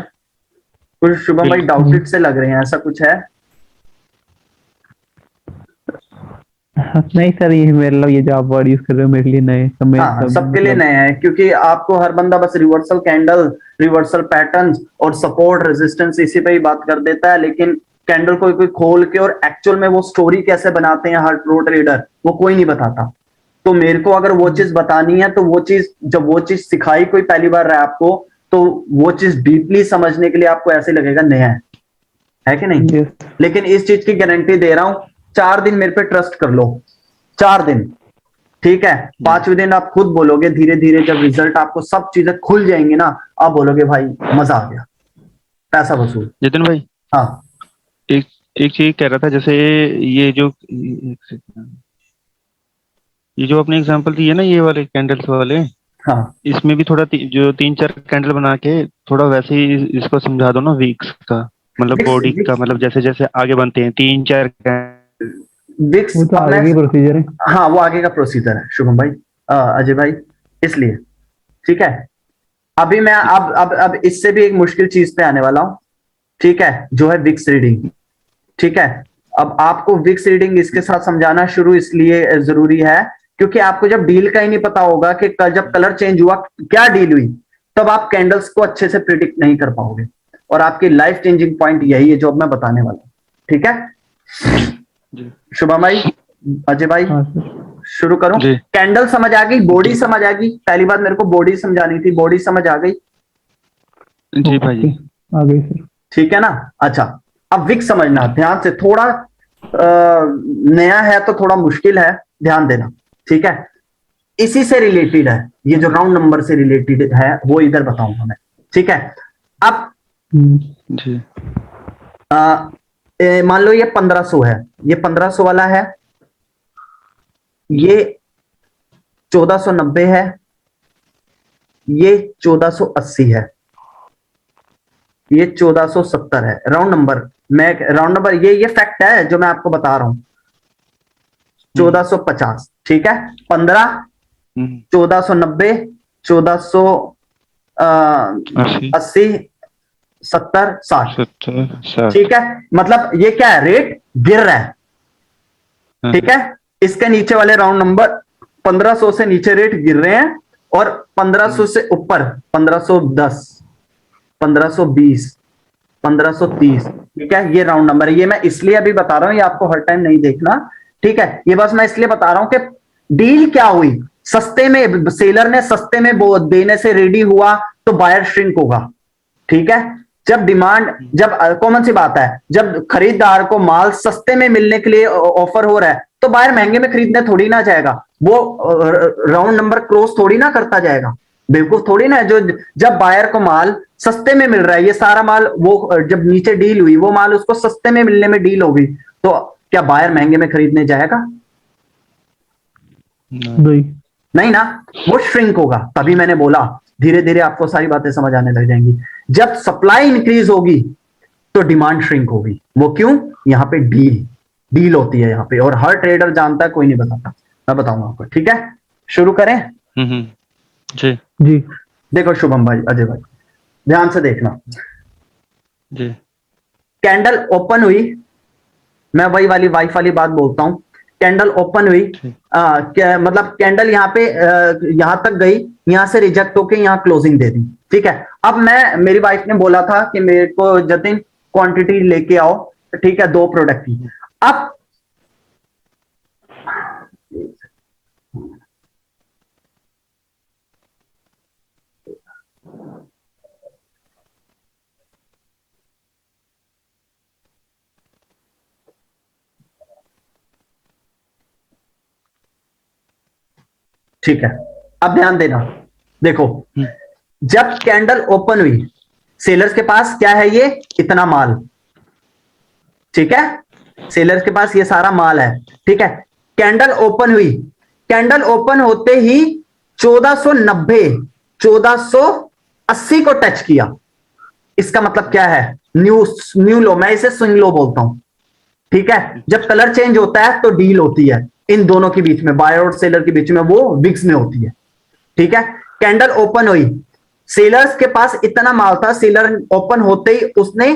कुछ शुभम भाई डाउटेड से लग रहे हैं, ऐसा कुछ है? नहीं सर, ये मतलब ये जो आप वर्ड यूज कर रहे हो मेरे लिए नए, हाँ, सबके लिए नए हैं, क्योंकि आपको हर बंदा बस रिवर्सल कैंडल, रिवर्सल पैटर्न्स और सपोर्ट रेजिस्टेंस इसी पे ही बात कर देता है, लेकिन कैंडल को कोई खोल के और एक्चुअल में वो स्टोरी कैसे बनाते हैं हर प्रो ट्रेडर, वो कोई नहीं बताता। तो मेरे को अगर वो चीज बतानी है, तो वो चीज, जब वो चीज सिखाई कोई पहली बार रहा है आपको, तो वो चीज डीपली समझने के लिए आपको ऐसे लगेगा नया है। है कि नहीं? Yes. लेकिन इस चीज की गारंटी दे रहा हूं, 4 दिन मेरे पे ट्रस्ट कर लो, 4 दिन, ठीक है? 5वें दिन आप खुद बोलोगे, धीरे धीरे जब रिजल्ट आपको सब चीजें खुल जाएंगी ना, आप बोलोगे भाई मजा आ गया, पैसा वसूल। जितिन भाई, हाँ एक एक चीज कह रहा था, जैसे ये जो ये जो आपने एग्जांपल दिए ना, ये वाले कैंडल्स वाले, हाँ इसमें भी थोड़ा जो 3-4 कैंडल बना के थोड़ा वैसे ही इसको समझा दो ना, वीक्स का मतलब विक्स बॉडी का, विक्स मतलब जैसे जैसे आगे बनते हैं 3-4 विक्स वो तो अपने, आगे की प्रोसीजर है। हाँ वो आगे का प्रोसीजर है शुभम भाई, अजय भाई, इसलिए ठीक है। अभी मैं अब इससे भी एक मुश्किल चीज पे आने वाला हूं, ठीक है, जो है विक्स रीडिंग, ठीक है। अब आपको विक्स रीडिंग इसके साथ समझाना शुरू इसलिए जरूरी है क्योंकि आपको जब डील का ही नहीं पता होगा कि कल जब कलर चेंज हुआ क्या डील हुई, तब आप कैंडल्स को अच्छे से प्रिडिक्ट नहीं कर पाओगे, और आपकी लाइफ चेंजिंग पॉइंट यही है जो अब मैं बताने वाला हूं, ठीक है? शुभम भाई, अजय भाई, हाँ सर। शुरू करूं? जी। कैंडल समझ आ गई, बॉडी समझ आ गई, पहली बात मेरे को बॉडी समझानी थी, बॉडी समझ आ गई, जी भाई जी। आ गई सर। ठीक है ना? अच्छा, अब विक्स समझना ध्यान से, थोड़ा नया है तो थोड़ा मुश्किल है, ध्यान देना, ठीक है? इसी से रिलेटेड है, ये जो राउंड नंबर से रिलेटेड है वो इधर बताऊंगा मैं, ठीक है? अब जी। मान लो ये 1500 है, ये 1500 वाला है, ये 1490 है, ये 1480 है, ये 1470 है, राउंड नंबर, मैं राउंड नंबर, ये फैक्ट है जो मैं आपको बता रहा हूं, 1450, ठीक है? 15, 1490, 1480, 70, 60, 70, ठीक है? मतलब ये क्या है, रेट गिर रहा है, ठीक है? इसके नीचे वाले राउंड नंबर 1500 से नीचे रेट गिर रहे हैं, और 1500 से ऊपर 1510, 1520, 1530, ठीक है? ये राउंड नंबर है, ये मैं इसलिए अभी बता रहा हूं, ये आपको हर टाइम नहीं देखना, ठीक है? ये बस मैं इसलिए बता रहा हूं कि डील क्या हुई, सस्ते में, सेलर ने सस्ते में देने से रेडी हुआ तो बायर श्रिंक होगा, ठीक है? जब डिमांड, जब कॉमन सी बात है, जब खरीदार को माल सस्ते में मिलने के लिए ऑफर हो रहा है तो बायर महंगे में खरीदने थोड़ी ना जाएगा, वो राउंड नंबर क्रॉस थोड़ी ना करता जाएगा, बेवकूफ थोड़ी ना है। जो जब बायर को माल सस्ते में मिल रहा है, ये सारा माल, वो जब नीचे डील हुई, वो माल उसको सस्ते में मिलने में डील होगी, तो क्या बायर महंगे में खरीदने जाएगा? नहीं ना, वो श्रिंक होगा। तभी मैंने बोला धीरे धीरे आपको सारी बातें समझ आने लग जाएंगी। जब सप्लाई इंक्रीज होगी तो डिमांड श्रिंक होगी। वो क्यों? यहाँ पे डील होती है यहाँ पे, और हर ट्रेडर जानता है, कोई नहीं बताता, मैं बताऊंगा आपको, ठीक है? शुरू करें? जी जी। देखो शुभम भाई, अजय भाई, ध्यान से देखना, जी। कैंडल ओपन हुई, मैं वही वाली वाइफ वाली बात बोलता हूं, कैंडल ओपन हुई, क्या मतलब, कैंडल यहाँ पे यहां तक गई, यहां से रिजेक्ट होके यहाँ क्लोजिंग दे दी, ठीक है? अब मेरी वाइफ ने बोला था कि मेरे को जतिन क्वांटिटी लेके आओ, ठीक है, 2 प्रोडक्ट की। अब ठीक है, अब ध्यान देना, देखो, जब कैंडल ओपन हुई, सेलर्स के पास क्या है, ये इतना माल, ठीक है? सेलर्स के पास ये सारा माल है, ठीक है? कैंडल ओपन हुई, कैंडल ओपन होते ही 1490, 1480 को टच किया। इसका मतलब क्या है? न्यू लो, मैं इसे स्विंग लो बोलता हूं, ठीक है? जब कलर चेंज होता है तो डील होती है इन दोनों के बीच में, बायर और सेलर के बीच में, वो विक्स में होती है, ठीक है? कैंडल ओपन हुई, सेलर्स के पास इतना माल था, सेलर ओपन होते ही उसने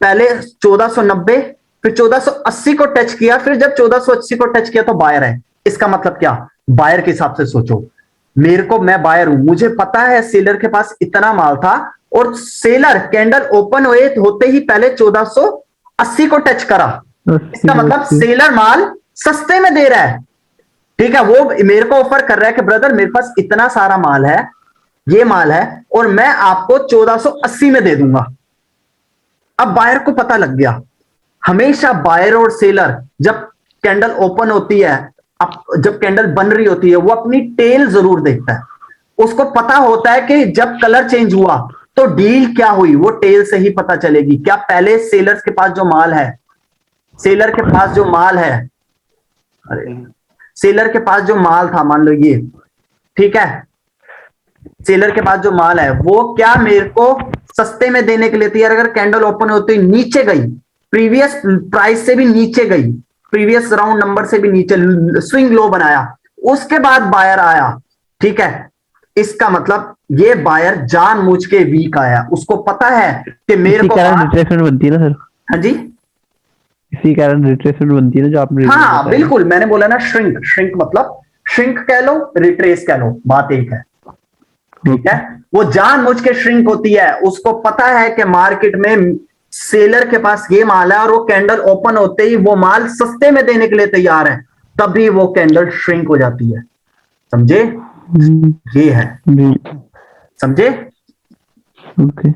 पहले 1490, फिर 1480 को टच किया, फिर जब 1480 को टच किया तो बायर है। इसका मतलब क्या? बायर के हिसाब से सोचो, मेरे को, मैं बायर हूं, मुझे पता है सेलर के पास इतना माल था, और सेलर कैंडल ओपन हुए होते ही पहले 1480 को टच करा। इसका मतलब सेलर माल सस्ते में दे रहा है, ठीक है? वो मेरे को ऑफर कर रहा है कि ब्रदर मेरे पास इतना सारा माल है, ये माल है, और मैं आपको 1480 में दे दूंगा, अब बायर को पता लग गया, हमेशा बायर और सेलर जब कैंडल ओपन होती है, अब जब कैंडल बन रही होती है, वो अपनी टेल जरूर देखता है। उसको पता होता है कि जब कलर चेंज हुआ तो डील क्या हुई, वो टेल से ही पता चलेगी। क्या पहले सेलर्स के पास जो माल है, सेलर के पास जो माल है, अरे सेलर के पास जो माल था, मान लो ये, ठीक है, सेलर के पास जो माल है वो क्या मेरे को सस्ते में देने के लिए तैयार, अगर कैंडल ओपन होती नीचे गई, प्रीवियस प्राइस से भी नीचे गई, प्रीवियस राउंड नंबर से भी नीचे, स्विंग लो बनाया, उसके बाद बायर आया, ठीक है, इसका मतलब ये बायर जानबूझ के वीक आया, उसको पता है कि मेरे इसी को कारण रिट्रेसमेंट बनती है ना सर, हाँ जी, इसी कारण रिट्रेसमेंट बनती है ना जो आपने हाँ बताया। बिल्कुल, मैंने बोला ना श्रिंक, श्रिंक मतलब श्रिंक कह लो, रिट्रेस कह लो, बात एक है, ठीक है। वो जानबूझ के श्रिंक होती है, उसको पता है कि मार्केट में सेलर के पास ये माल है और वो कैंडल ओपन होते ही वो माल सस्ते में देने के लिए तैयार है, तभी वो कैंडल श्रिंक हो जाती है, समझे? ये है, जी समझे? ओके।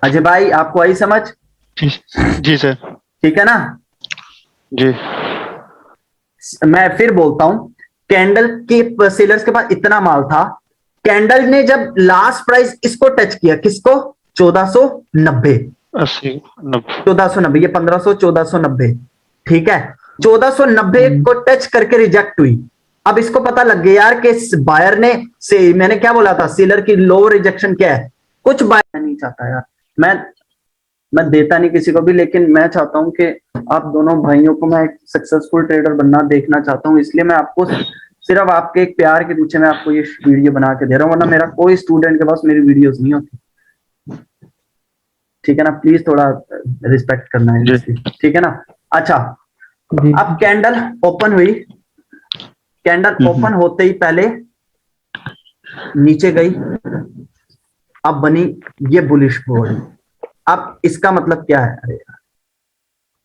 अजय भाई आपको आई समझ? जी सर। ठीक है ना? जी। मैं फिर बोलता हूं, कैंडल के सेलर्स के पास इतना माल था, कैंडल ने जब लास्ट प्राइस इसको टच किया, किसको? 1490, 80 90 1490, ये 1500, 1490, ठीक है, 1490 को टच करके रिजेक्ट हुई। अब इसको पता लग गया यार कि बायर ने से, मैंने क्या बोला था, सेलर की लो रिजेक्शन क्या है, कुछ बायर नहीं चाहता यार, मैं देता नहीं किसी को भी, लेकिन मैं चाहता हूं कि आप दोनों भाइयों को मैं एक सक्सेसफुल ट्रेडर बनना देखना चाहता हूं, इसलिए मैं आपको सिर्फ आपके एक प्यार के पीछे मैं आपको ये वीडियो बना के दे रहा हूं, वरना मेरा कोई स्टूडेंट के पास मेरी वीडियोस नहीं होती, ठीक है ना? प्लीज थोड़ा रिस्पेक्ट करना है, ठीक है ना? अच्छा, अब कैंडल ओपन हुई, कैंडल ओपन होते ही पहले नीचे गई, अब बनी ये बुलिश बॉडी। अब इसका मतलब क्या है? अरे यार,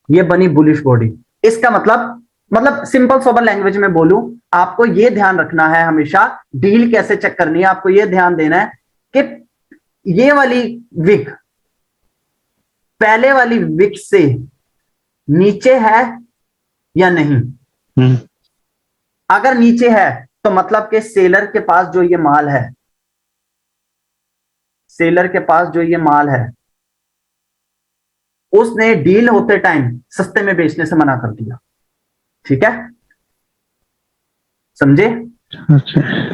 ये बनी बुलिश बॉडी, इसका मतलब सिंपल सोबर लैंग्वेज में बोलूं, आपको ये ध्यान रखना है हमेशा, डील कैसे चेक करनी है, आपको ये ध्यान देना है कि ये वाली विक पहले वाली विक से नीचे है या नहीं। अगर नीचे है तो मतलब कि सेलर के पास जो ये माल है, सेलर के पास जो ये माल है, उसने डील होते टाइम सस्ते में बेचने से मना कर दिया, ठीक है, समझे?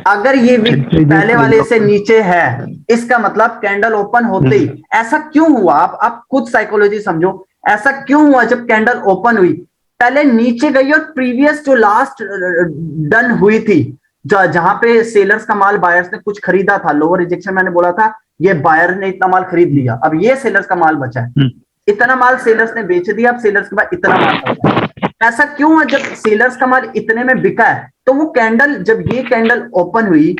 अगर ये विक पहले वाले से नीचे है, इसका मतलब कैंडल ओपन होते ही, ऐसा क्यों हुआ, आप खुद साइकोलॉजी समझो, ऐसा क्यों हुआ जब कैंडल ओपन हुई पहले नीचे गई और प्रीवियस जो लास्ट डन हुई थी, जहां पे सेलर्स का माल बायर्स ने कुछ खरीदा था, लोअर रिजेक्शन मैंने बोला था, ये बायर ने इतना माल खरीद लिया, अब ये सेलर्स का माल बचा है, इतना माल सेलर्स ने बेच दिया, अब सेलर्स के पास इतना माल बचा है। ऐसा क्यों है? जब सेलर्स का माल इतने में बिका है तो वो कैंडल, जब ये कैंडल ओपन हुई,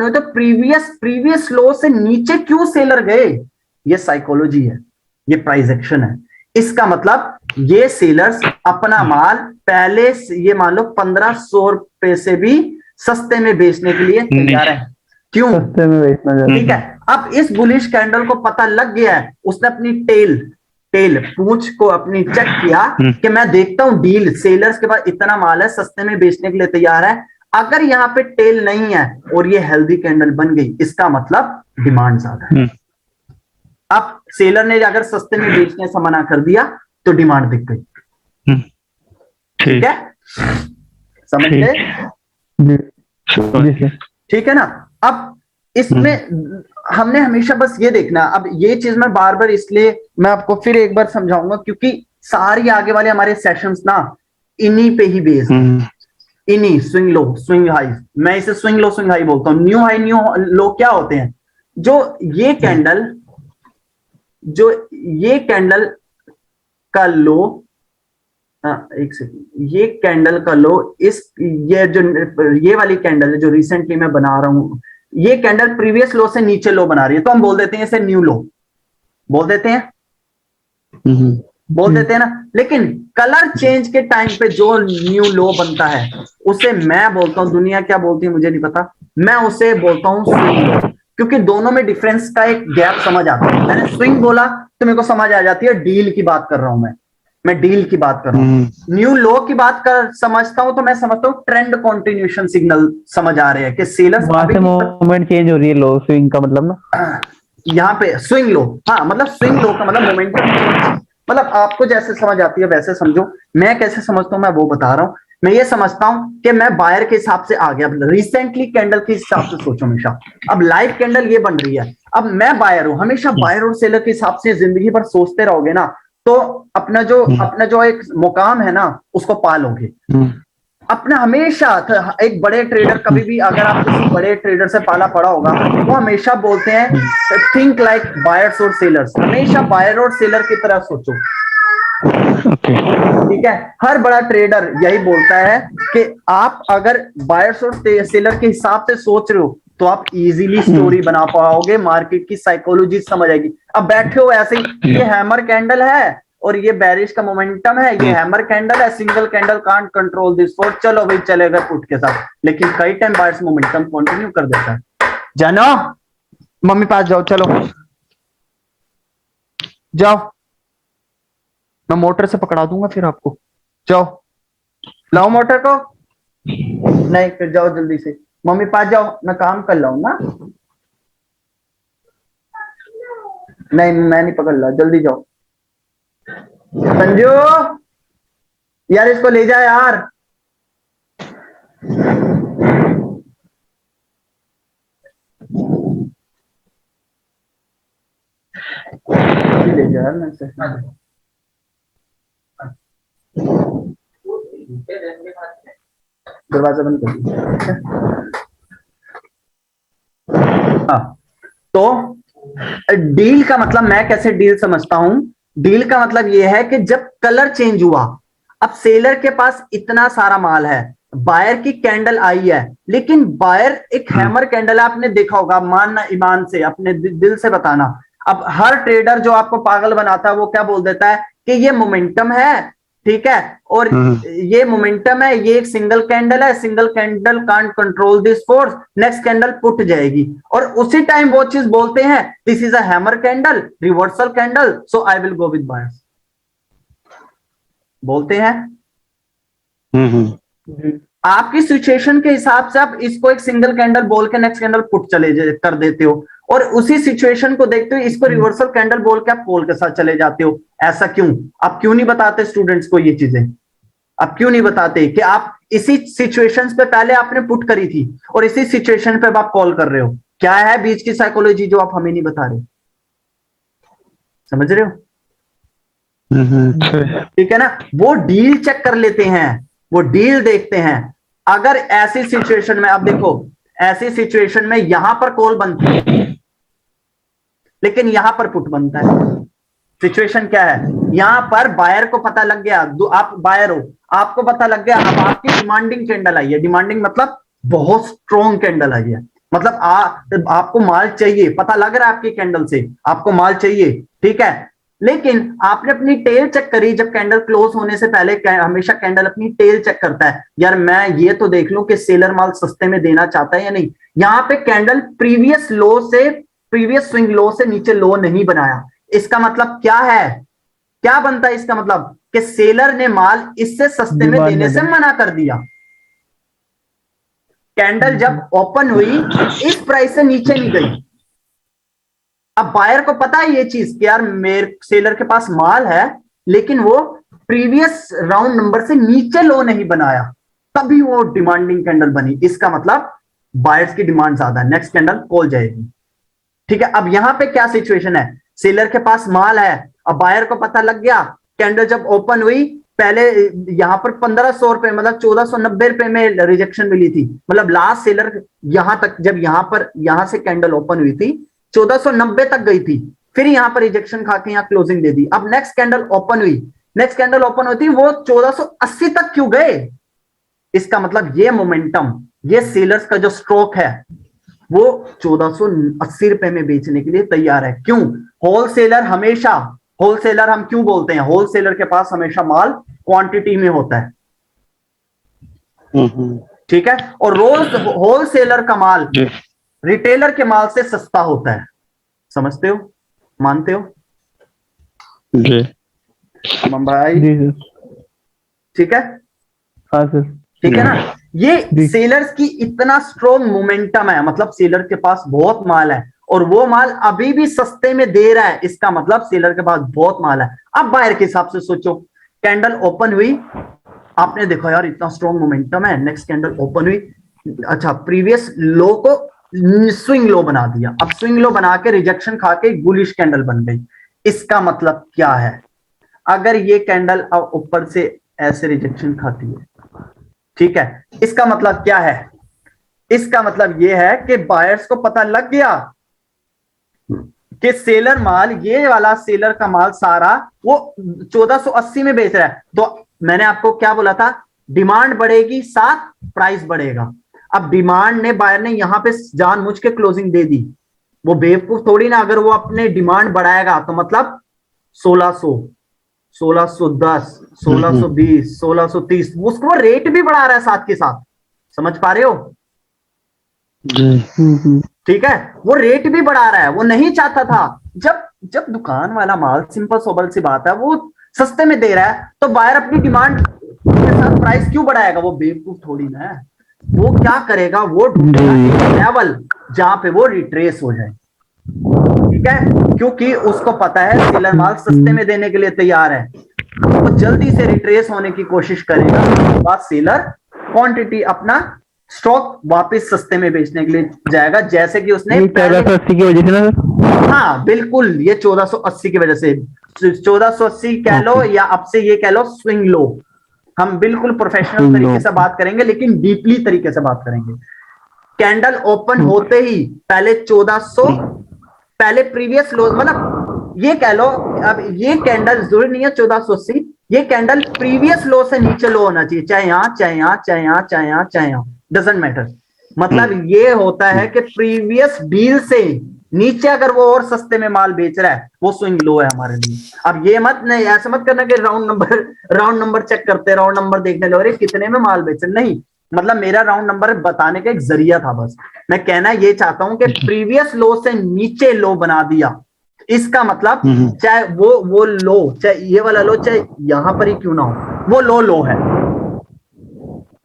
तो प्रीवियस लो से नीचे क्यों सेलर गए? ये साइकोलॉजी है, ये प्राइस एक्शन है। इसका मतलब ये सेलर्स अपना माल पहले ये मान लो 1500 रुपए से भी सस्ते में बेचने के लिए तैयार है, क्यों? सस्ते में बेचना, ठीक है। अब इस बुलिश कैंडल को पता लग गया है, उसने अपनी टेल पूंछ को अपनी चेक किया कि मैं देखता हूं डील, सेलर्स के पास इतना माल है, सस्ते में बेचने के लिए तैयार है, अगर यहां पे टेल नहीं है और ये हेल्दी कैंडल बन गई, इसका मतलब डिमांड ज्यादा है। अब सेलर ने अगर सस्ते में बेचने से मना कर दिया तो डिमांड दिख गई, ठीक है, समझ गए? ठीक है ना? अब इसमें हमने हमेशा बस ये देखना, अब ये चीज मैं बार बार इसलिए मैं आपको फिर एक बार समझाऊंगा क्योंकि सारी आगे वाले हमारे सेशंस ना इन्हीं पे ही बेस्ड, इन्हीं स्विंग लो स्विंग हाई, मैं इसे स्विंग लो स्विंग हाई बोलता हूं। न्यू हाई न्यू लो क्या होते हैं? जो ये कैंडल का लो, एक सेकंड, ये कैंडल का लो, ये वाली कैंडल है जो रिसेंटली मैं बना रहा हूं, ये कैंडल प्रीवियस लो से नीचे लो बना रही है, तो हम बोल देते हैं इसे न्यू लो, बोल देते हैं ना। लेकिन कलर चेंज के टाइम पे जो न्यू लो बनता है उसे मैं बोलता हूं, दुनिया क्या बोलती है मुझे नहीं पता, मैं उसे बोलता हूं स्विंग लो, क्योंकि दोनों में डिफरेंस का एक गैप समझ आता है। मैंने स्विंग बोला तो मेरे को समझ आ जाती है डील की बात कर रहा हूं मैं डील की बात कर रहा हूं। न्यू लो की बात कर समझता हूं तो मैं समझता हूं ट्रेंड कंटिन्यूएशन सिग्नल समझ आ रहे हैं कि सेलर्स वहां से मूवमेंट चेंज हो रही है, लो स्विंग का मतलब ना, यहाँ पे स्विंग लो, हाँ मतलब स्विंग लो का मतलब मोमेंटम चेंज, मतलब आपको जैसे समझ आती है वैसे समझो। मैं कैसे समझता हूँ मैं वो बता रहा हूँ। मैं ये समझता हूं कि मैं बायर के हिसाब से आ गया, रिसेंटली कैंडल के हिसाब से सोचो हमेशा। अब लाइव कैंडल ये बन रही है, अब मैं बायर हूं, हमेशा बायर और सेलर के हिसाब से जिंदगी भर सोचते रहोगे ना तो अपना जो एक मुकाम है ना उसको पालोगे। अपना हमेशा एक बड़े ट्रेडर, कभी भी अगर आप किसी बड़े ट्रेडर से पाला पड़ा होगा, वो हमेशा बोलते हैं थिंक लाइक बायर्स और सेलर्स, हमेशा बायर और सेलर की तरह सोचो। ठीक है, हर बड़ा ट्रेडर यही बोलता है कि आप अगर बायर्स और सेलर के हिसाब से सोच रहे हो तो आप इजीली स्टोरी बना पाओगे, मार्केट की साइकोलॉजी समझ आएगी। अब बैठे हो ऐसे ही, ये हैमर कैंडल है और ये बेरिश का मोमेंटम है, ये हैमर कैंडल है, single candle can't control this for, चलो भाई चलेगा पुट के साथ, लेकिन कई टाइम बायर्स मोमेंटम कंटिन्यू कर देता है। जानो मम्मी पास जाओ, चलो जाओ, मैं मोटर से पकड़ा दूंगा फिर आपको, जाओ लाओ मोटर को, नहीं फिर जाओ जल्दी से, मम्मी पास जाओ, मैं काम कर रहा हूं ना, नहीं मैं नहीं पकड़ रहा, जल्दी जाओ। संजू यार इसको ले जा यार, ले जा यार, मैं से दरवाजा बंद कर दीजिए। हाँ, तो डील का मतलब मैं कैसे डील समझता हूं, डील का मतलब यह है कि जब कलर चेंज हुआ, अब सेलर के पास इतना सारा माल है, बायर की कैंडल आई है, लेकिन बायर एक हैमर कैंडल है, आपने देखा होगा, मानना ईमान से अपने दिल से बताना। अब हर ट्रेडर जो आपको पागल बनाता है वो क्या बोल देता है कि ये मोमेंटम है, ठीक है, और ये मोमेंटम है, ये एक सिंगल कैंडल है, single candle can't control this force, next candle put जाएगी, और उसी टाइम वो चीज बोलते हैं this is a hammer candle, reversal candle, so I will go with buyers, बोलते हैं। आपकी सिचुएशन के हिसाब से आप इसको एक सिंगल कैंडल बोल के नेक्स्ट कैंडल पुट कर देते हो, और उसी सिचुएशन को देखते हुए इसको रिवर्सल कैंडल बोल के आप कॉल के साथ चले जाते हो। ऐसा क्यों? आप क्यों नहीं बताते स्टूडेंट्स को ये चीजें? आप क्यों नहीं बताते कि आप इसी सिचुएशंस पे पहले आपने पुट करी थी और इसी सिचुएशन पे आप कॉल कर रहे हो? क्या है बीच की साइकोलॉजी जो आप हमें नहीं बता रहे? समझ रहे हो? ठीक है ना, वो डील चेक कर लेते हैं, वो डील देखते हैं। अगर ऐसी सिचुएशन में, अब देखो ऐसी सिचुएशन में यहां पर कॉल बनती है लेकिन यहां पर पुट बनता है। सिचुएशन क्या है? यहां पर बायर को पता लग गया, आप बायर हो, आपको पता लग गया, अब आपकी डिमांडिंग कैंडल आई है, डिमांडिंग मतलब बहुत स्ट्रॉन्ग कैंडल आई है, मतलब आपको माल चाहिए, पता लग रहा है आपकी कैंडल से आपको माल चाहिए, ठीक है, लेकिन आपने अपनी टेल चेक करी। जब कैंडल क्लोज होने से पहले हमेशा कैंडल अपनी टेल चेक करता है, यार मैं ये तो देख लूं कि सेलर माल सस्ते में देना चाहता है या नहीं। यहां पे कैंडल प्रीवियस स्विंग लो से नीचे लो नहीं बनाया, इसका मतलब क्या है? क्या बनता है इसका मतलब? कि सेलर ने माल इससे सस्ते में देने से मना कर दिया। कैंडल जब ओपन हुई इस प्राइस से नीचे नहीं गई। अब बायर को पता है ये चीज कि यार मेरे सेलर के पास माल है, लेकिन वो प्रीवियस राउंड नंबर से नीचे लो नहीं बनाया, तभी वो डिमांडिंग कैंडल बनी। इसका मतलब बायर्स की डिमांड ज्यादा है, नेक्स्ट कैंडल कॉल जाएगी, ठीक है। अब यहां पे क्या सिचुएशन है? सेलर के पास माल है, अब बायर को पता लग गया, कैंडल जब ओपन हुई पहले यहां पर 1500 रुपए मतलब 1490 रुपए में रिजेक्शन मिली थी, मतलब लास्ट सेलर यहां तक, जब यहां से कैंडल ओपन हुई थी 1490 तक गई थी, फिर यहां पर रिजेक्शन खा के यहां क्लोजिंग दे दी। अब नेक्स्ट कैंडल ओपन हुई, नेक्स्ट कैंडल ओपन हुई थी वो 1480 तक क्यों गए? इसका मतलब ये मोमेंटम, ये सेलर्स का जो स्ट्रोक है वो 1480 रुपए में बेचने के लिए तैयार है। क्यों? होलसेलर हमेशा, होलसेलर हम क्यों बोलते हैं? होलसेलर के पास हमेशा माल क्वांटिटी में होता है, ठीक है, और रोज होलसेलर का माल रिटेलर के माल से सस्ता होता है, समझते हो, मानते हो जी अमन भाई? जी सर। ठीक है, हाँ सर। ठीक है ना। ये जी। सेलर्स की इतना स्ट्रॉन्ग मोमेंटम है, मतलब सेलर के पास बहुत माल है और वो माल अभी भी सस्ते में दे रहा है, इसका मतलब सेलर के पास बहुत माल है। अब बायर के हिसाब से सोचो, कैंडल ओपन हुई, आपने देखा यार इतना स्ट्रॉन्ग मोमेंटम है, नेक्स्ट कैंडल ओपन हुई, अच्छा प्रीवियस लो को स्विंग लो बना दिया, अब स्विंग लो बना के रिजेक्शन खा के बुलिश कैंडल बन गई। इसका मतलब क्या है, अगर ये कैंडल अब ऊपर से ऐसे रिजेक्शन खाती है, ठीक है, इसका मतलब क्या है, इसका मतलब यह है कि बायर्स को पता लग गया कि सेलर माल, ये वाला सेलर का माल सारा वो 1480 में बेच रहा है। तो मैंने आपको क्या बोला था, डिमांड बढ़ेगी साथ प्राइस बढ़ेगा। अब डिमांड ने, बायर ने यहां पे जानबूझ के क्लोजिंग दे दी, वो बेवकूफ थोड़ी ना, अगर वो अपने डिमांड बढ़ाएगा तो मतलब 1600, 1610, 1620, 1630, उसको वो रेट भी बढ़ा रहा है साथ के साथ, समझ पा रहे हो? जी ठीक है, वो रेट भी बढ़ा रहा है, वो नहीं चाहता था। जब दुकान वाला माल, सिंपल सोबल सी बात है, वो सस्ते में दे रहा है तो बायर अपनी डिमांड के साथ प्राइस क्यों बढ़ाएगा, वो बेवकूफ थोड़ी ना है। वो क्या करेगा, वो ढूंढेगा एक लेवल जहां पे वो रिट्रेस हो जाए, ठीक है, क्योंकि उसको पता है सेलर माल सस्ते में देने के लिए तैयार है, वो जल्दी से रिट्रेस होने की कोशिश करेगा, उसके बाद सेलर क्वांटिटी अपना स्टॉक वापस सस्ते में बेचने के लिए जाएगा, जैसे कि उसने 1480 की वजह से ना सर। हाँ बिल्कुल, ये 1480 की वजह से, 1480 कह लो या अब से ये कह लो स्विंग लो। हम बिल्कुल प्रोफेशनल तरीके से बात करेंगे, लेकिन डीपली तरीके से बात करेंगे। कैंडल ओपन होते ही पहले 1400, पहले प्रीवियस लो, मतलब ये कह लो, अब ये कैंडल जरूरी नहीं है 1480, ये कैंडल प्रीवियस लो से नीचे लो होना चाहिए, चाहे यहां चाहे यहां चाहे यहां चाहे यहां चाहे यहां, डजंट मैटर। मतलब ये होता है कि प्रीवियस डील से नीचे अगर वो और सस्ते में माल बेच रहा है, वो स्विंग लो है हमारे लिए। अब ये मत, नहीं ऐसा मत करना कि राउंड नंबर चेक करते, राउंड नंबर देखने लो, अरे कितने में माल बेच रहे, नहीं, मतलब मेरा राउंड नंबर बताने का एक जरिया था बस। मैं कहना ये चाहता हूं कि प्रीवियस लो से नीचे लो बना दिया, इसका मतलब चाहे वो लो, चाहे ये वाला लो, चाहे यहां पर ही क्यों ना हो, वो लो है,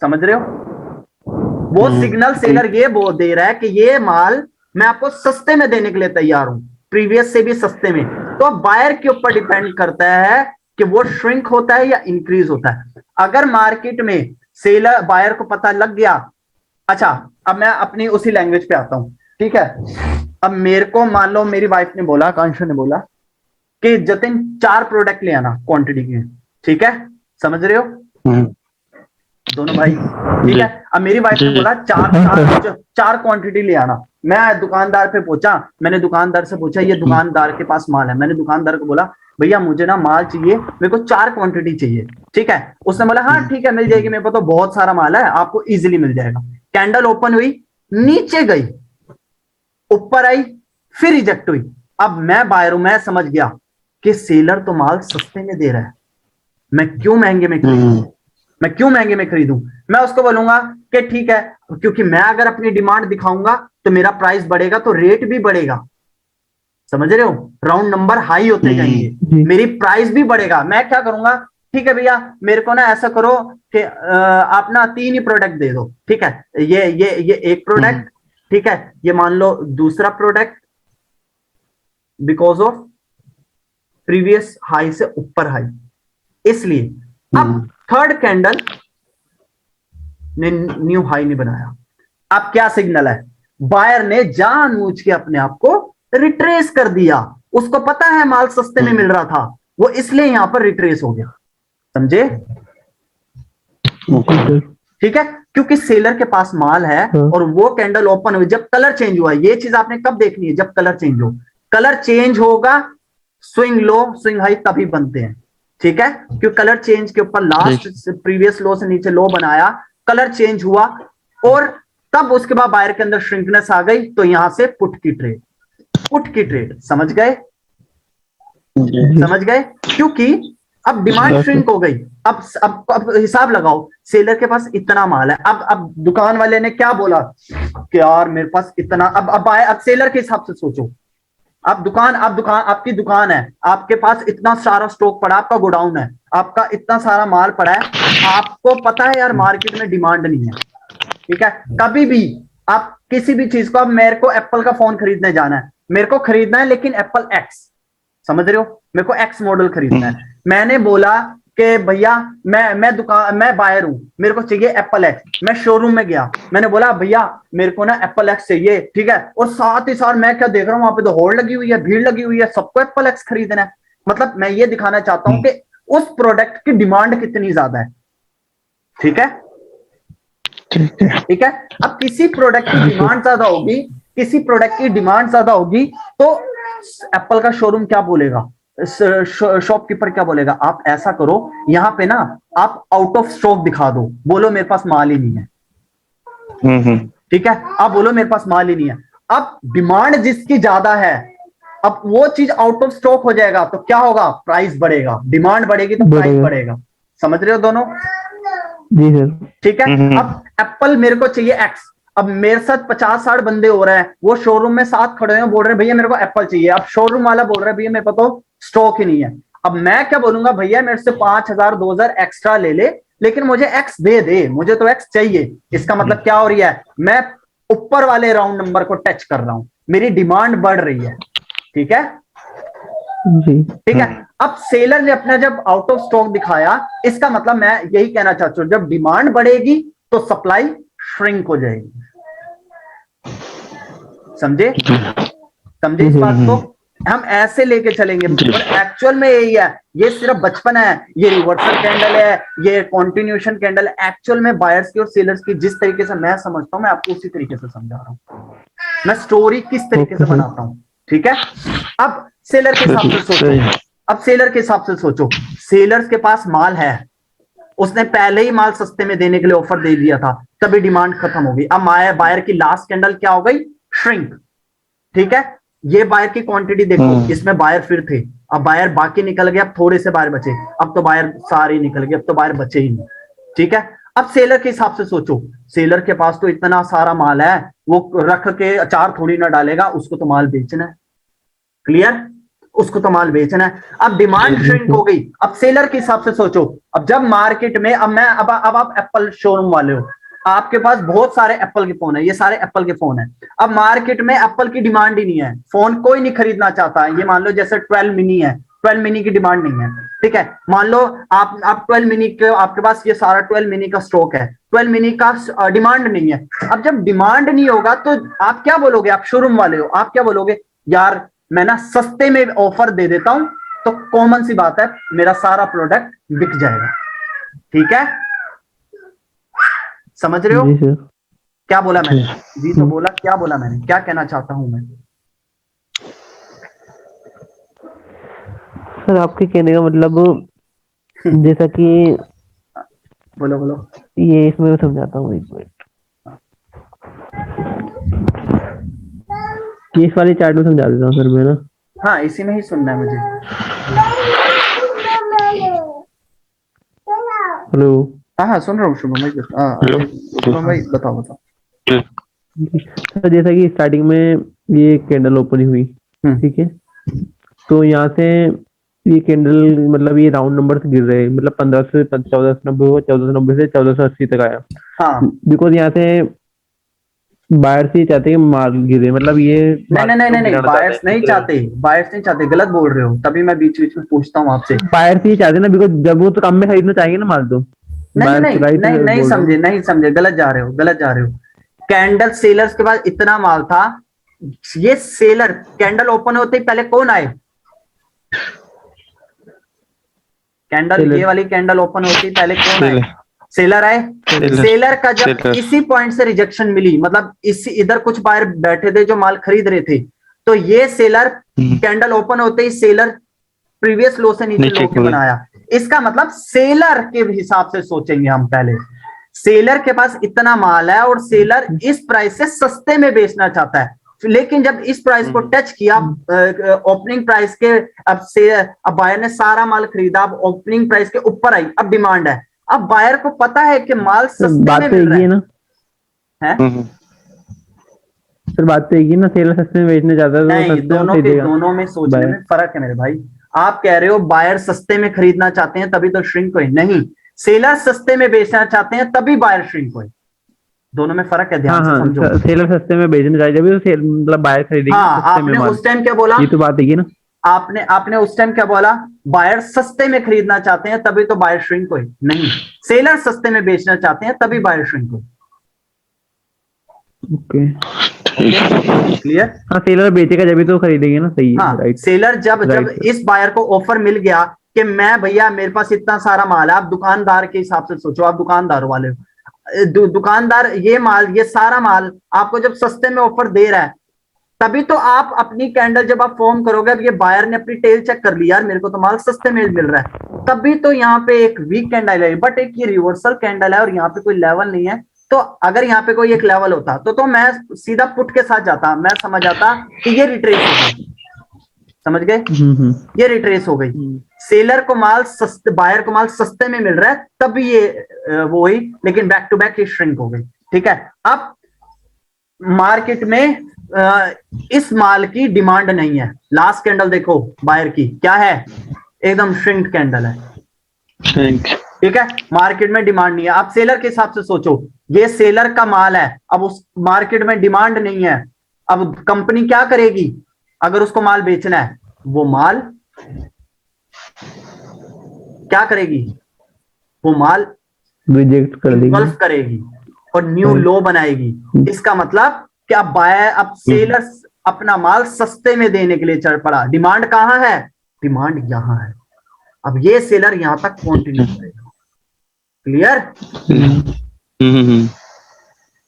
समझ रहे हो? वो सिग्नल सेलर ये वो दे रहा है कि ये माल मैं आपको सस्ते में देने के लिए तैयार हूं, प्रीवियस से भी सस्ते में। तो बायर के ऊपर डिपेंड करता है कि वो श्रिंक होता है या इंक्रीज होता है। अगर मार्केट में सेलर, बायर को पता लग गया, अच्छा अब मैं अपनी उसी लैंग्वेज पे आता हूं, ठीक है, अब मेरे को मान लो मेरी वाइफ ने बोला, आकांक्षा ने बोला कि जतिन 4 प्रोडक्ट ले आना क्वांटिटी के, ठीक है, समझ रहे हो दोनों भाई, ठीक है। अब मेरी वाइफ ने बोला चार क्वांटिटी ले आना, मैं दुकानदार पे पहुंचा, मैंने दुकानदार से पूछा ये दुकानदार के पास माल है, मैंने दुकानदार को बोला भैया मुझे ना माल चाहिए, मेरे को 4 क्वांटिटी चाहिए, ठीक है। उसने बोला हाँ ठीक है मिल जाएगी, मेरे को तो बहुत सारा माल है, आपको इजीली मिल जाएगा। कैंडल ओपन हुई, नीचे गई, ऊपर आई, फिर रिजेक्ट हुई। अब मैं बायर हूं, मैं समझ गया कि सेलर तो माल सस्ते में दे रहा है, मैं क्यों महंगे में खरीदूं, मैं क्यों महंगे में खरीदूं। मैं उसको बोलूंगा कि ठीक है, क्योंकि मैं अगर अपनी डिमांड दिखाऊंगा तो मेरा प्राइस बढ़ेगा तो रेट भी बढ़ेगा, समझ रहे हो, राउंड नंबर हाई होते जाएंगे, मेरी प्राइस भी बढ़ेगा। मैं क्या करूंगा, ठीक है भैया मेरे को ना ऐसा करो कि आप ना 3 ही प्रोडक्ट दे दो, ठीक है, ये एक प्रोडक्ट, ठीक है, ये मान लो दूसरा product, because of previous high से ऊपर हाई, इसलिए। अब थर्ड कैंडल ने न्यू हाई नहीं बनाया, अब क्या सिग्नल है, बायर ने जानबूझ के अपने आप को रिट्रेस कर दिया, उसको पता है माल सस्ते में मिल रहा था, वो इसलिए यहां पर रिट्रेस हो गया, समझे? ठीक है, क्योंकि सेलर के पास माल है और वो कैंडल ओपन हुई, जब कलर चेंज हुआ, ये चीज आपने कब देखनी है, जब कलर चेंज हो, कलर चेंज होगा, स्विंग लो स्विंग हाई तभी बनते हैं, ठीक है, क्योंकि कलर चेंज के ऊपर लास्ट प्रीवियस लो से नीचे लो बनाया, कलर चेंज हुआ और तब उसके बाद बायर के अंदर श्रिंकनेस आ गई, तो यहां से पुट की ट्रेड, समझ गए, समझ गए, क्योंकि अब डिमांड श्रिंक हो गई। अब हिसाब लगाओ, सेलर के पास इतना माल है, अब दुकान वाले ने क्या बोला, कि यार मेरे पास इतना, अब सेलर के हिसाब से सोचो, आपकी दुकान है, आपके पास इतना सारा स्टॉक पड़ा, आपका गोडाउन है, आपका इतना सारा माल पड़ा है, आपको पता है यार मार्केट में डिमांड नहीं है, ठीक है। कभी भी आप किसी भी चीज को, अब मेरे को एप्पल का फोन खरीदने जाना है, मेरे को खरीदना है लेकिन एप्पल एक्स, समझ रहे हो, मेरे को एक्स मॉडल खरीदना है। मैंने बोला कि भैया मैं बायर हूं, मेरे को चाहिए एप्पल एक्स। मैं शोरूम में गया, मैंने बोला भैया मेरे को ना एप्पल एक्स चाहिए, ठीक है। और साथ ही साथ मैं क्या देख रहा हूं, वहां पे तो होड़ लगी हुई है, भीड़ लगी हुई है, सबको एप्पल एक्स खरीदना है। मतलब मैं ये दिखाना चाहता हूं कि उस प्रोडक्ट की डिमांड कितनी ज्यादा है, ठीक है, ठीक है। अब किसी प्रोडक्ट की डिमांड ज्यादा होगी, किसी प्रोडक्ट की डिमांड ज्यादा होगी, तो एप्पल का शोरूम क्या बोलेगा, शॉपकीपर क्या बोलेगा, आप ऐसा करो यहां पे ना आप आउट ऑफ स्टॉक दिखा दो, बोलो मेरे पास माल ही नहीं है, ठीक है, आप बोलो मेरे पास माल ही नहीं है। अब डिमांड जिसकी ज्यादा है, अब वो चीज आउट ऑफ स्टॉक हो जाएगा तो क्या होगा, प्राइस बढ़ेगा, डिमांड बढ़ेगी तो प्राइस बढ़ेगा, समझ रहे हो दोनों? जी सर। ठीक है। अब एप्पल मेरे को चाहिए एक्स, अब मेरे साथ 50-60 बंदे हो रहे हैं, वो शोरूम में साथ खड़े हैं, बोल रहे हैं भैया मेरे को एप्पल चाहिए। अब शोरूम वाला बोल रहा है भैया मेरे को तो स्टॉक ही नहीं है। अब मैं क्या बोलूंगा, भैया मेरे से 5,000-2,000 एक्स्ट्रा ले ले, लेकिन मुझे एक्स दे दे, मुझे तो एक्स चाहिए। इसका मतलब क्या हो रहा है, मैं ऊपर वाले राउंड नंबर को टच कर रहा हूं, मेरी डिमांड बढ़ रही है, ठीक है जी। ठीक है। अब सेलर ने अपना जब आउट ऑफ स्टॉक दिखाया, इसका मतलब मैं यही कहना चाहता हूं, जब डिमांड बढ़ेगी तो सप्लाई श्रिंक हो जाएगी, समझे इस बात को? हम ऐसे लेके चलेंगे, और एक्चुअल में यही है, ये सिर्फ बचपन है, ये रिवर्सल कैंडल है, ये कॉन्टिन्यूशन कैंडल। एक्चुअल में बायर्स की और सेलर्स की जिस तरीके से मैं समझता हूं, मैं आपको उसी तरीके से समझा रहा हूं, मैं स्टोरी किस तरीके से बनाता हूं, ठीक है। अब सेलर के हिसाब से सोचो, सेलर के पास माल है, उसने पहले ही माल सस्ते में देने के लिए ऑफर दे दिया था, तभी डिमांड खत्म हो गई। अब बायर की लास्ट कैंडल क्या हो गई, श्रिंक, ठीक है। ये बायर की क्वांटिटी देखो, इसमें बायर फिर थे, अब बायर बाकी निकल गए, अब थोड़े से बायर बचे, अब तो बायर सारे निकल गए, अब तो बायर बचे ही नहीं, ठीक है। अब सेलर के हिसाब से सोचो, सेलर के पास तो इतना सारा माल है, वो रख के अचार थोड़ी ना डालेगा, उसको तो माल बेचना है, क्लियर, उसको तो माल बेचना है। अब डिमांड श्रिंक हो गई। अब सेलर के हिसाब से सोचो, अब जब मार्केट में, अब आप एप्पल शोरूम वाले हो, आपके पास बहुत सारे एप्पल के फोन है, ये सारे एप्पल के फोन है। अब मार्केट में एप्पल की डिमांड ही नहीं है, फोन कोई नहीं खरीदना चाहता है। ये मान लो जैसे 12 मिनी है, 12 मिनी की डिमांड नहीं है, ठीक है। मान लो आप 12 मिनी के, आपके पास ये सारा 12 मिनी का स्टॉक है, 12 मिनी का डिमांड नहीं है। अब जब डिमांड नहीं होगा तो आप क्या बोलोगे, आप शोरूम वाले हो, आप क्या बोलोगे, यार मैं ना सस्ते में ऑफर दे देता हूं, तो कॉमन सी बात है मेरा सारा प्रोडक्ट बिक जाएगा, ठीक है, समझ रहे हो क्या बोला मैंने? जी तो बोला, क्या बोला मैंने, क्या कहना चाहता हूं मैं? सर आपके कहने का मतलब, जैसा कि बोलो ये, इसमें मैं समझाता हूँ, एक मिनट, इस वाली चार्ट में समझा देता हूँ सर मैं ना। हाँ, इसी में ही सुनना है मुझे। हेलो। हाँ सुन रहा हूँ शुभम भाई। शुभम भाई बताओ। सर जैसा कि स्टार्टिंग में ये कैंडल ओपन हुई, ठीक है, तो यहाँ से ये कैंडल मतलब ये राउंड नंबर से गिर रहे हैं, मतलब 15 से 1490 हुआ, 1490 से 1480 तक आया। हाँ, बिकॉज यहाँ से बायर्स ही चाहते हैं माल गिरे, मतलब ये नहीं बायर्स नहीं चाहते, गलत बोल रहे हो, तभी मैं बीच में पूछता हूँ आपसे। बायर्स ही चाहते ना, बिकॉज जब वो तो कम में खरीदना चाहेंगे ना माल, तो नहीं समझे, गलत जा रहे हो। कैंडल सेलर्स के पास इतना माल था, ये सेलर कैंडल ओपन होते ही पहले कौन आए, ये वाली कैंडल ओपन होती ही पहले कौन आए, सेलर आए। सेलर का जब इसी पॉइंट से रिजेक्शन मिली, मतलब इधर कुछ बायर बैठे थे जो माल खरीद रहे थे, तो ये सेलर कैंडल ओपन होते ही सेलर प्रीवियस लो से नीचे लो के बनाया। इसका मतलब सेलर के हिसाब से सोचेंगे हम पहले, सेलर के पास इतना माल है और सेलर इस प्राइस से सस्ते में बेचना चाहता है, लेकिन जब इस प्राइस को टच किया, ओपनिंग प्राइस के, अब बायर ने सारा माल खरीदा, अब ओपनिंग प्राइस के ऊपर आई, अब डिमांड है, अब बायर को पता है कि माल सस्ते में मिल रहा है ना, फिर बात तो एक ही ना, सेलर सस्ते में बेचने जाता है तो वो नहीं, सस्ते में दोनों के खरीदेगा। दोनों में सोचने Buyer। में फर्क है मेरे भाई। आप कह रहे हो बायर सस्ते में खरीदना चाहते हैं तभी तो श्रिंक हुए, नहीं, सेलर सस्ते में बेचना चाहते हैं तभी बायर श्रिंक हुए। दोनों में फर्क है, हाँ ध्यान से हाँ, समझो। सेलर सस्ते में बेचने चाहिए जब तो मतलब बायर खरीदेगी हाँ, सस्ते में आपने माल। उस टाइम क्या बोला? ये तो बात है ना। आपने आपने उस टाइम क्या बोला? बायर सस्ते में खरीदना चाहते हैं तभी तो बायर श्रिंक हुए, नहीं, सेलर सस्ते में बेचना चाहते हैं तभी बायर श्रिंक हुए। ओके। क्लियर? हाँ, सेलर बेचेगा जब तो खरीदेगी ना, सही है, हाँ, राइट। सेलर जब Right, इस बायर को ऑफर मिल गया कि मैं भैया मेरे पास इतना सारा माल है, आप दुकानदार के हिसाब से सोचो, आप दुकानदार वाले हो। दुकानदार ये माल, ये सारा माल आपको जब सस्ते में ऑफर दे रहा है, तभी तो आप अपनी कैंडल जब आप फॉर्म करोगे, अब ये बायर ने अपनी टेल चेक कर ली, यार मेरे को तो माल सस्ते में मिल रहा है, तभी तो यहाँ पे एक वीक कैंडल है, बट एक ये रिवर्सल कैंडल है और यहाँ पे कोई लेवल नहीं है। तो अगर यहाँ पे कोई एक लेवल होता तो मैं सीधा पुट के साथ जाता, मैं समझ जाता कि ये रिट्रेस हो गई। समझ गए? ये रिट्रेस हो गई। सेलर को माल सस्ते, बायर को माल सस्ते में मिल रहा है तब ये वो हुई, लेकिन बैक टू बैक ये श्रिंक हो गई। ठीक है, अब मार्केट में इस माल की डिमांड नहीं है। लास्ट कैंडल देखो बायर की क्या है, एकदम श्रिंक कैंडल है। ठीक है, मार्केट में डिमांड नहीं है। आप सेलर के हिसाब से सोचो, ये सेलर का माल है, अब उस मार्केट में डिमांड नहीं है, अब कंपनी क्या करेगी? अगर उसको माल बेचना है, वो माल क्या करेगी? वो माल रिजेक्ट कर देगी, इंगल्फ करेगी और न्यू लो बनाएगी। इसका मतलब कि अब बायर, अब सेलर्स अपना माल सस्ते में देने के लिए चढ़ पड़ा। डिमांड कहां है? डिमांड यहां है। अब ये सेलर यहां तक कंटिन्यू करेगा। क्लियर?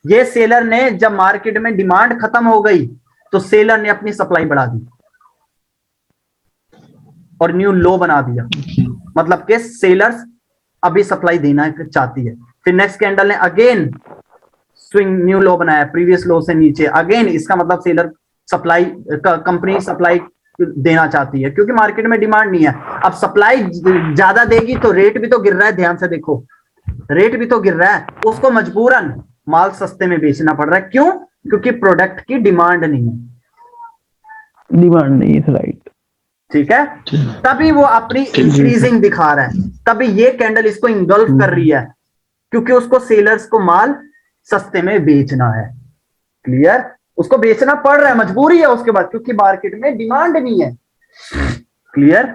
ये सेलर ने जब मार्केट में डिमांड खत्म हो गई तो सेलर ने अपनी सप्लाई बढ़ा दी और न्यू लो बना दिया। मतलब कि सेलर्स अभी सप्लाई देना चाहती है। फिर नेक्स्ट कैंडल ने अगेन स्विंग न्यू लो बनाया, प्रीवियस लो से नीचे अगेन। इसका मतलब सेलर सप्लाई, कंपनी सप्लाई देना चाहती है क्योंकि मार्केट में डिमांड नहीं है। अब सप्लाई ज्यादा देगी तो रेट भी तो गिर रहा है, ध्यान से देखो, रेट भी तो गिर रहा है, उसको मजबूरन माल सस्ते में बेचना पड़ रहा है। क्यों? क्योंकि प्रोडक्ट की डिमांड नहीं है, डिमांड नहीं है, राइट। ठीक है, तभी वो अपनी इंक्रीजिंग दिखा रहा है, तभी ये कैंडल इसको इंगल्फ कर रही है क्योंकि उसको सेलर्स को माल सस्ते में बेचना है। क्लियर? उसको बेचना पड़ रहा है, मजबूरी है उसके बाद, क्योंकि मार्केट में डिमांड नहीं है। क्लियर?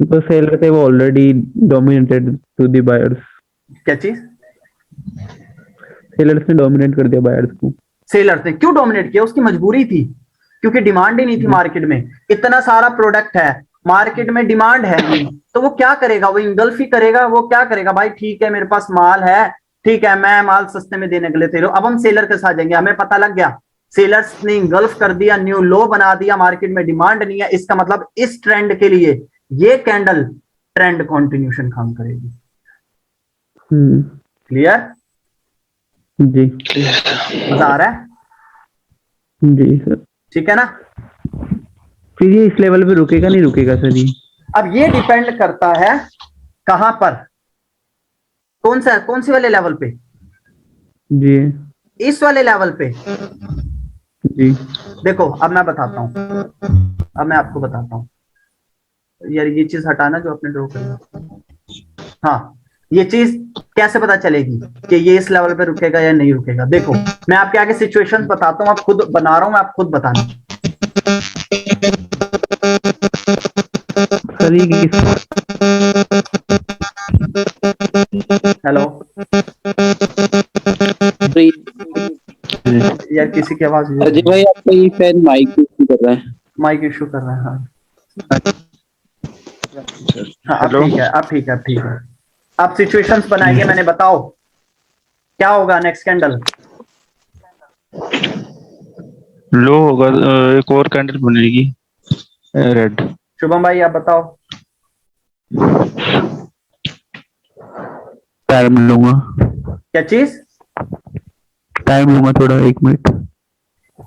तो सेलर थे वो already dominated to the buyers. क्या चीज? सेलर्स ने डोमिनेट कर दिया बायर्स को। सेलर्स ने क्यों डोमिनेट किया? उसकी मजबूरी थी, क्योंकि डिमांड ही नहीं थी मार्केट में। इतना सारा प्रोडक्ट है, मार्केट में डिमांड है नहीं, तो वो क्या करेगा? वो इंगल्फ ही करेगा। वो क्या करेगा? भाई ठीक है, मेरे पास माल है, ठीक है, मैं माल सस्ते में देने के लिए तैयार हूं। अब हम सेलर के साथ जाएंगे, हमें पता लग गया सेलर्स ने इंगल्फ कर दिया, न्यू लो बना दिया, मार्केट में डिमांड नहीं है। इसका मतलब इस ट्रेंड के लिए ये कैंडल ट्रेंड कंटिन्यूशन काम करेगी। क्लियर? जी, मजा आ रहा है? जी सर। ठीक है ना? फिर ये इस लेवल पे रुकेगा नहीं रुकेगा सर ये? अब ये डिपेंड करता है कहां पर, कौन सी वाले लेवल पे? जी, इस वाले लेवल पे। जी। देखो अब मैं बताता हूं, अब मैं आपको बताता हूं यार, ये चीज हटाना जो आपने ड्रॉ करी। हाँ, ये चीज कैसे पता चलेगी कि ये इस लेवल पे रुकेगा या नहीं रुकेगा? देखो मैं आपके आगे सिचुएशन बताता हूं, आप खुद बना रहा हूं, मैं आप खुद बताना। सर ये हेलो यार, किसी की आवाज अजय भाई आपका ये फैन माइक इशू कर रहा है। माइक इशू कर रहा है। हाँ, अब ठीक है, अब ठीक है, अब ठीक है। आप सिचुएशंस बनाइए, मैंने बताओ क्या होगा नेक्स्ट कैंडल। लो होगा, एक और कैंडल बनेगी रेड। शुभम भाई आप बताओ। टाइम लूंगा, क्या चीज? टाइम लूंगा थोड़ा, 1 मिनट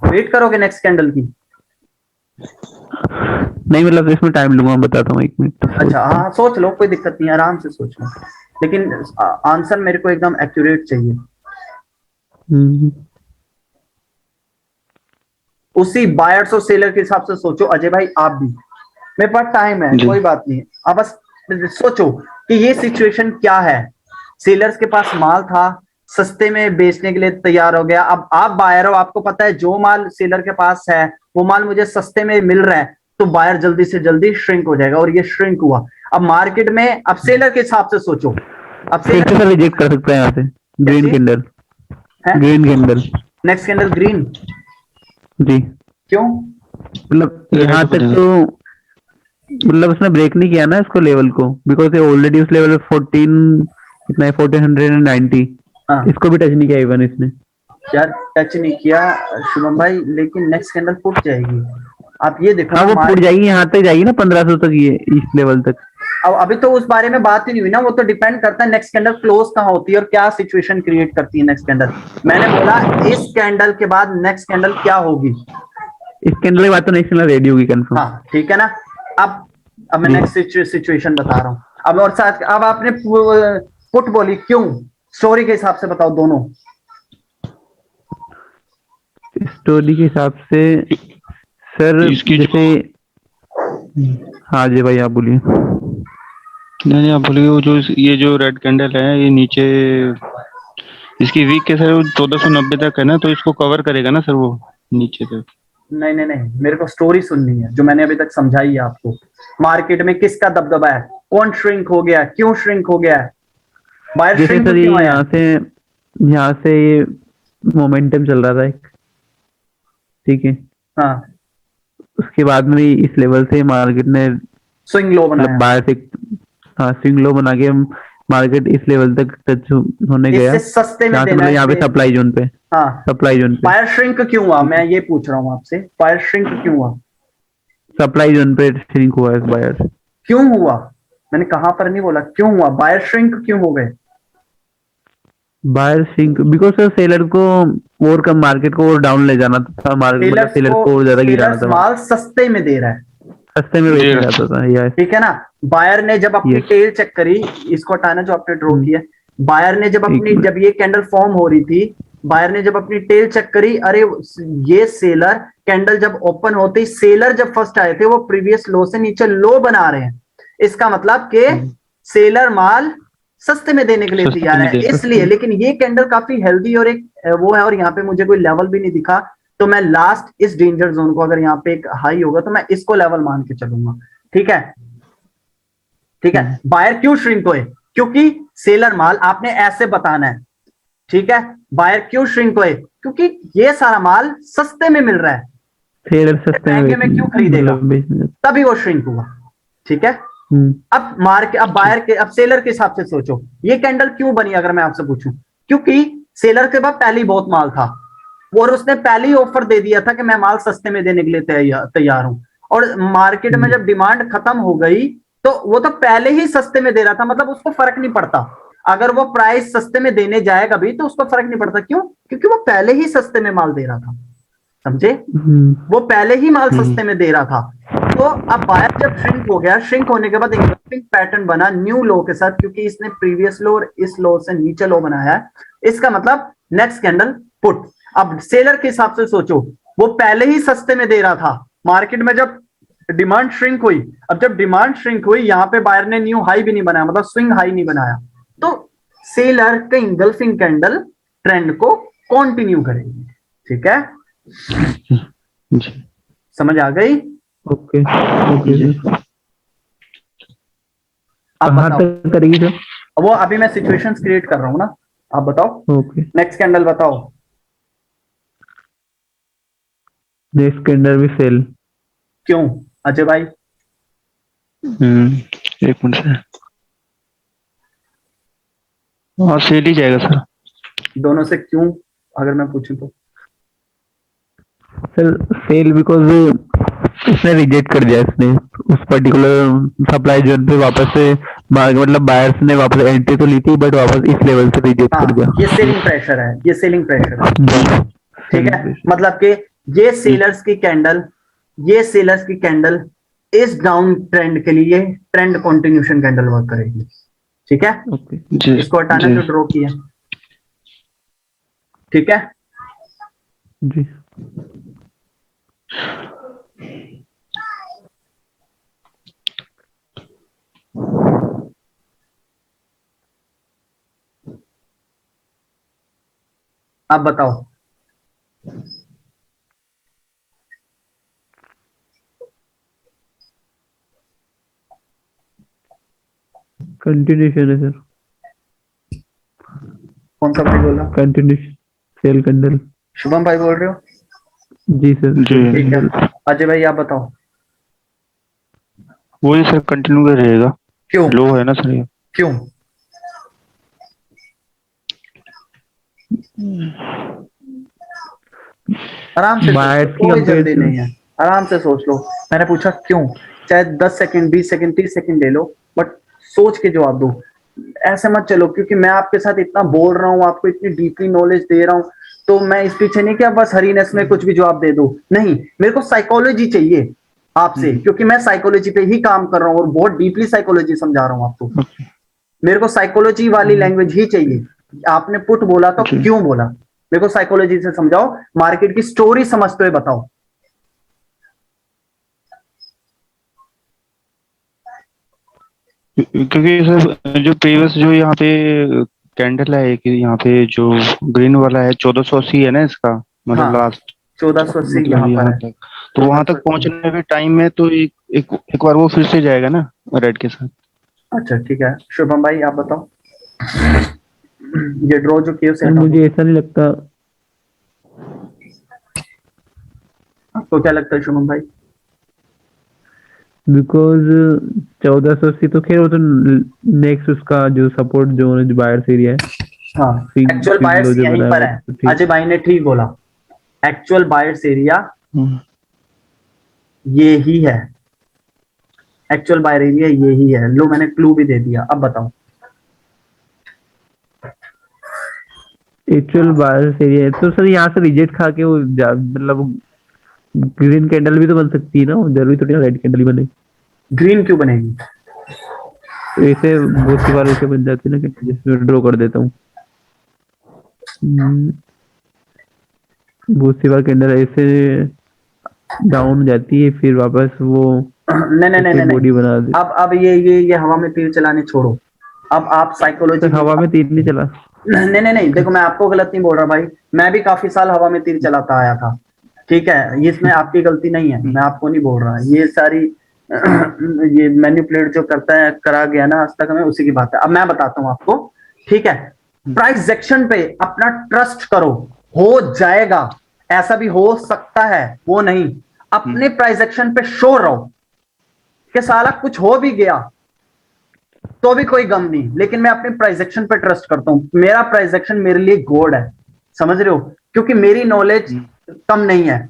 वेट करोगे नेक्स्ट कैंडल की? नहीं, मतलब इसमें टाइम लूंगा, बताता हूँ 1 मिनट। अच्छा हाँ, सोच लो, कोई दिक्कत नहीं, आराम से सोच लो, लेकिन आंसर मेरे को एकदम एक्यूरेट चाहिए। उसी बायर्स और सेलर के हिसाब से सोचो। अजय भाई आप भी, मेरे पास टाइम है, जी। कोई बात नहीं, आप बस सोचो कि ये सिचुएशन क्या है। सेलर्स के पास माल था, सस्ते में बेचने के लिए तैयार हो गया। अब आप बायर हो, आपको पता है जो माल सेलर के पास है वो माल मुझे सस्ते में मिल रहा है, तो बायर जल्दी से जल्दी श्रिंक हो जाएगा, और ये श्रिंक हुआ। अब मार्केट में, अब सेलर के हिसाब से सोचो, अब फिर सेलर से सर रिजेक्ट कर सकते हैं यहाँ से। ग्रीन कैसे? कैंडल, है green candle. Next candle green, जी, क्यों? मतलब Red यहाँ तक बनेगा। तो मतलब उसने ब्रेक नहीं किया ना इसको लेवल को, बिकॉज ये ऑलरेडी उस लेवल 14 कितना है 1490, हाँ इसको भी टच नहीं किया इवन इसने। यार, टच नहीं किया शुभम भाई, लेकिन नेक्स्ट कैंडल फूट जाएगी। आप ये देखो हाँ ना, वो फूट जाएगी, यहाँ तक जाएगी ना 1500 तक, ये इस लेवल तक। अब अभी तो उस बारे में बात ही नहीं हुई ना, वो तो डिपेंड करता है नेक्स्ट कैंडल क्लोज कहाँ होती है और क्या सिचुएशन क्रिएट करती है नेक्स्ट कैंडल। मैंने बोला इस कैंडल के बाद नेक्स्ट कैंडल क्या होगी। इस कैंडल के बाद तो नेक्स्ट कैंडल रेडी होगी कंफर्म। हाँ ठीक है ना। अब मैं नेक्स्ट सिचुएशन बता रहा हूँ। अब और साथ, अब आपने पुट बोली, क्यों? स्टोरी के हिसाब से बताओ दोनों। स्टोरी के हिसाब से सर इसकी जो- जैसे, हाँ जी भाई आप बोलिए। नहीं आप बोलिए, वो जो ये जो रेड कैंडल है ये नीचे इसकी वीक के सर 1490 तक है ना, तो इसको कवर करेगा ना सर वो नीचे तक। नहीं नहीं नहीं, मेरे को स्टोरी सुननी है जो मैंने अभी तक समझाई है आपको। मार्केट में किसका दबदबा है, कौन श्रिंक हो गया, क्यों श्रिंक हो गया है, बायर जैसे श्रिंक सर ये क्यों आया? यहाँ से ये मोमेंटम चल रहा था एक, ठीक है। हाँ, उसके बाद में इस लेवल से मार्केट ने स्विंग लो मतलब बनाया, बाहर से, हाँ स्विंग लो बना के मार्केट इस लेवल तक टच होने गया, इससे सस्ते में यहाँ से देना मतलब यहाँ पे है। सप्लाई जोन पे, हाँ, सप्लाई जोन पे, बायर श्रिंक क्यों हुआ, मैं ये पूछ रहा हूँ आपसे, बायर श्रिंक क्यों हुआ? सप्लाई जोन पे श्रिंक हुआ है बायर। क्यों हुआ? मैंने कहां पर नहीं बोला, क्यों हुआ, बायर श्रिंक क्यों हो गए? Buyer shrink because sir seller को और कम, मार्केट को और डाउन ले जाना था, मार्केट मतलब सेलर को और ज्यादा गिराना सेलर्स था, माल सस्ते में दे रहा है, सस्ते में बेचना चाहता था यार। ठीक है ना। बायर ने जब अपनी Yes. टेल चेक करी, इसको हटाना जो आपने ड्रॉ किया, बायर ने जब एक अपनी, मिनट। जब ये कैंडल फॉर्म हो रही थी, बायर ने जब अपनी टेल चेक करी, अरे ये सेलर कैंडल जब ओपन होती, सेलर जब फर्स्ट आए थे वो प्रीवियस लो से नीचे लो बना रहे हैं, इसका मतलब कि सेलर माल सस्ते में देने के लिए सस्ते तैयार में है, दे सकते इसलिए। हैं। लेकिन ये कैंडल काफी हेल्दी और एक वो है, और यहाँ पे मुझे कोई लेवल भी नहीं दिखा, तो मैं लास्ट इस डेंजर जोन को, अगर यहाँ पे एक हाई होगा तो मैं इसको लेवल मान के चलूंगा, ठीक है। ठीक है, बायर क्यों श्रिंक हुए? क्योंकि सेलर माल आपने ऐसे बताना है, ठीक है। बायर क्यों श्रिंक हुए? क्योंकि ये सारा माल सस्ते में मिल रहा है, सेलर सस्ते महंगे में क्यों खरीदेगा? मतलब बेचने। तभी वो श्रिंक हुआ, ठीक है। अब मार्केट, अब बायर के, अब सेलर के हिसाब से सोचो, ये कैंडल क्यों बनी अगर मैं आपसे पूछूं? क्योंकि सेलर के पास पहले ही बहुत माल था, और उसने पहले ही ऑफर दे दिया था कि मैं माल सस्ते में देने के लिए तैयार हूं, और मार्केट में जब डिमांड खत्म हो गई तो वो तो पहले ही सस्ते में दे रहा था, मतलब उसको फर्क नहीं पड़ता अगर वो प्राइस सस्ते में देने जाएगा भी, तो उसको फर्क नहीं पड़ता। क्यों? क्योंकि वो पहले ही सस्ते में माल दे रहा था, समझे? वो पहले ही माल सस्ते में दे रहा था। तो अब बायर जब श्रिंक हो गया, श्रिंक होने के बाद इंगल्फिंग पैटर्न बना न्यू लो के साथ, क्योंकि इसने प्रीवियस लो और इस लो से नीचे लो बनाया है, इसका मतलब नेक्स्ट कैंडल पुट। अब सेलर के हिसाब से सोचो, वो पहले ही सस्ते में दे रहा था, मार्केट में जब डिमांड श्रिंक हुई, अब जब डिमांड श्रिंक हुई, यहां पे बायर ने न्यू हाई भी नहीं बनाया, मतलब स्विंग हाई नहीं बनाया, तो सेलर का इंगल्फिंग कैंडल ट्रेंड को कंटिन्यू करेगी, ठीक है। जी। समझ आ गई? Okay okay sir. आप कहाँ बताओ। तक करेगी सर? वो अभी मैं सिचुएशंस क्रिएट कर रहा हूं ना, आप बताओ। ओके, नेक्स्ट कैंडल बताओ। नेक्स्ट कैंडल भी सेल। क्यों अजय भाई? एक मिनट से, हाँ सेल ही जाएगा सर। दोनों से क्यों अगर मैं पूछूं तो? सर सेल बिकॉज उसने रिजेक्ट कर दिया, इसने उस पर्टिकुलर सप्लाई जोन पे वापस से मतलब बायर्स ने वापस एंट्री तो ली थी, बट वापस इस लेवल से रिजेक्ट हाँ, कर दिया। ये सेलिंग प्रेशर है, ये सेलिंग प्रेशर है, ठीक है। मतलब कि ये सेलर्स की कैंडल, ये सेलर्स की कैंडल इस डाउन ट्रेंड के लिए ट्रेंड कंटिन्यूएशन कैंडल वर्क करेगी, ठीक है। ओके जी इसको हटाना जो ड्रॉ किया, ठीक है। जी आप बताओ। कंटिन्यूशन है सर, कौन सा भाई बोला? Continuation cell candle. शुभम भाई बोल रहे हो? जी सर, जी। सेल ठीक है, कैंडल। अजय भाई आप बताओ। वही सर कंटिन्यू कर रहेगा, क्यों? लो है ना सर ये। क्यों? आराम से सोच लो, बायर्स की कोई जल्दी कंपेयर। नहीं है, आराम से सोच लो। मैंने पूछा क्यों, चाहे 10 सेकंड 20 सेकंड 30 सेकंड ले लो, बट सोच के जवाब दो। ऐसे मत चलो क्योंकि मैं आपके साथ इतना बोल रहा हूँ, आपको इतनी डीपली नॉलेज दे रहा हूँ, तो मैं इस पीछे नहीं कि आप बस हरीनेस में कुछ भी जवाब दे दो। नहीं, मेरे को साइकोलॉजी चाहिए आपसे, क्योंकि मैं साइकोलॉजी पे ही काम कर रहा हूँ और बहुत डीपली साइकोलॉजी समझा रहा हूँ आपको। मेरे को साइकोलॉजी वाली लैंग्वेज ही चाहिए। आपने पुट बोला तो जी। क्यों बोला, मेरे को साइकोलॉजी से समझाओ, मार्केट की स्टोरी समझते हुए बताओ। क्योंकि सर जो प्रीवियस जो यहाँ पे कैंडल है कि यहाँ पे जो ग्रीन वाला है 1480 है ना इसका, मतलब हाँ, लास्ट, 1480 मतलब यहाँ पर यहाँ है। तक, तो वहां तक 1480। पहुंचने के टाइम में तो एक बार वो फिर से जाएगा ना रेड के साथ। अच्छा ठीक है, शुभम भाई आप बताओ। ये ड्रॉ जो किया उसे सर हटा दो। मुझे ऐसा नहीं लगता, आपको क्या लगता है शुभम भाई? बिकॉज 1480 तो खैर वो तो नेक्स्ट उसका जो सपोर्ट जोन है, जो बायर्स एरिया है, हाँ, एक्चुअल स्विंग लो बायर्स जो यहीं बना है पर वो है। तो ठीक। अजय भाई ने ठीक बोला, एक्चुअल बायर्स एरिया हम्म। ये ही है, एक्चुअल बायर एरिया ये ही है। लो मैंने क्लू भी दे दिया, अब बताओ। एक्चुअल बायर्स एरिया है तो सर यहाँ से रिजेक्ट खा के वो मतलब ग्रीन कैंडल भी तो बन सकती है ना, वो जरूरी थोड़ी रेड कैंडल ही बने। ग्रीन क्यों बनेगी? ऐसे बहुत सी बार ऐसे बन जाती है ना, कि जिसमें ड्रॉ कर देता हूँ। हम्म, बहुत सी बार कैंडल ऐसे डाउन हो जाती है, फिर वापस वो नहीं नहीं नहीं ऐसे नहीं नहीं, बॉडी बना दे। अब ये हवा में तीर चलाने छोड़ो। अब आप साइकोलॉजी तक की हवा बात। में तीर नहीं चला। नहीं नहीं नहीं, देखो मैं आपको गलत नहीं बोल रहा भाई, मैं भी काफी साल हवा में तीर चलाता आया था। ठीक है, ये इसमें आपकी गलती नहीं है, मैं आपको नहीं बोल रहा, ये सारी ये मैनिपुलेट जो करता है करा गया ना आज तक, हमें उसी की बात है। अब मैं बताता हूँ आपको, ठीक है। प्राइस एक्शन पे अपना ट्रस्ट करो, हो जाएगा। ऐसा भी हो सकता है वो नहीं, अपने प्राइस एक्शन पे श्योर रहो कि साला कुछ हो भी गया तो भी कोई गम नहीं, लेकिन मैं अपने प्राइजेक्शन पे ट्रस्ट करता हूं। मेरा प्राइजेक्शन मेरे लिए गॉड है, समझ रहे हो? क्योंकि मेरी नॉलेज कम नहीं है,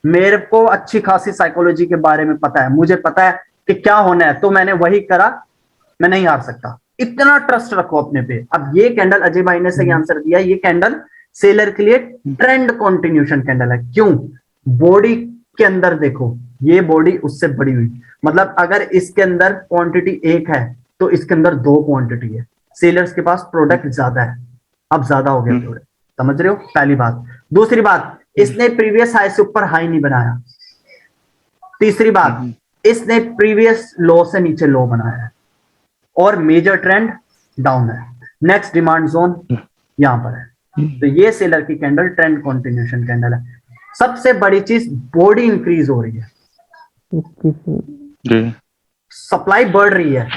मेरे को अच्छी खासी साइकोलॉजी के बारे में पता है, मुझे पता है कि क्या होना है, तो मैंने वही करा। मैं नहीं हार सकता, इतना ट्रस्ट रखो अपने पे। अब ये कैंडल, अजय भाई ने सही आंसर दिया, ये कैंडल सेलर के लिए ट्रेंड कॉन्टिन्यूशन कैंडल है। क्यों? बॉडी के अंदर देखो, ये बॉडी उससे बड़ी हुई, मतलब अगर इसके अंदर क्वांटिटी एक है तो इसके अंदर दो क्वांटिटी है। सेलर्स के पास प्रोडक्ट ज्यादा है, अब ज्यादा हो गया प्रोडक्ट, समझ रहे हो? पहली बात। दूसरी बात, इसने प्रीवियस हाई से ऊपर हाई नहीं बनाया। तीसरी बात, इसने प्रीवियस लो से नीचे लो बनाया है, और मेजर ट्रेंड डाउन है। नेक्स्ट डिमांड जोन यहां पर है, तो ये सेलर की कैंडल ट्रेंड कंटिन्यूएशन कैंडल है। सबसे बड़ी चीज, बॉडी इंक्रीज हो रही है, ओके सर। जी। सप्लाई बढ़ रही है।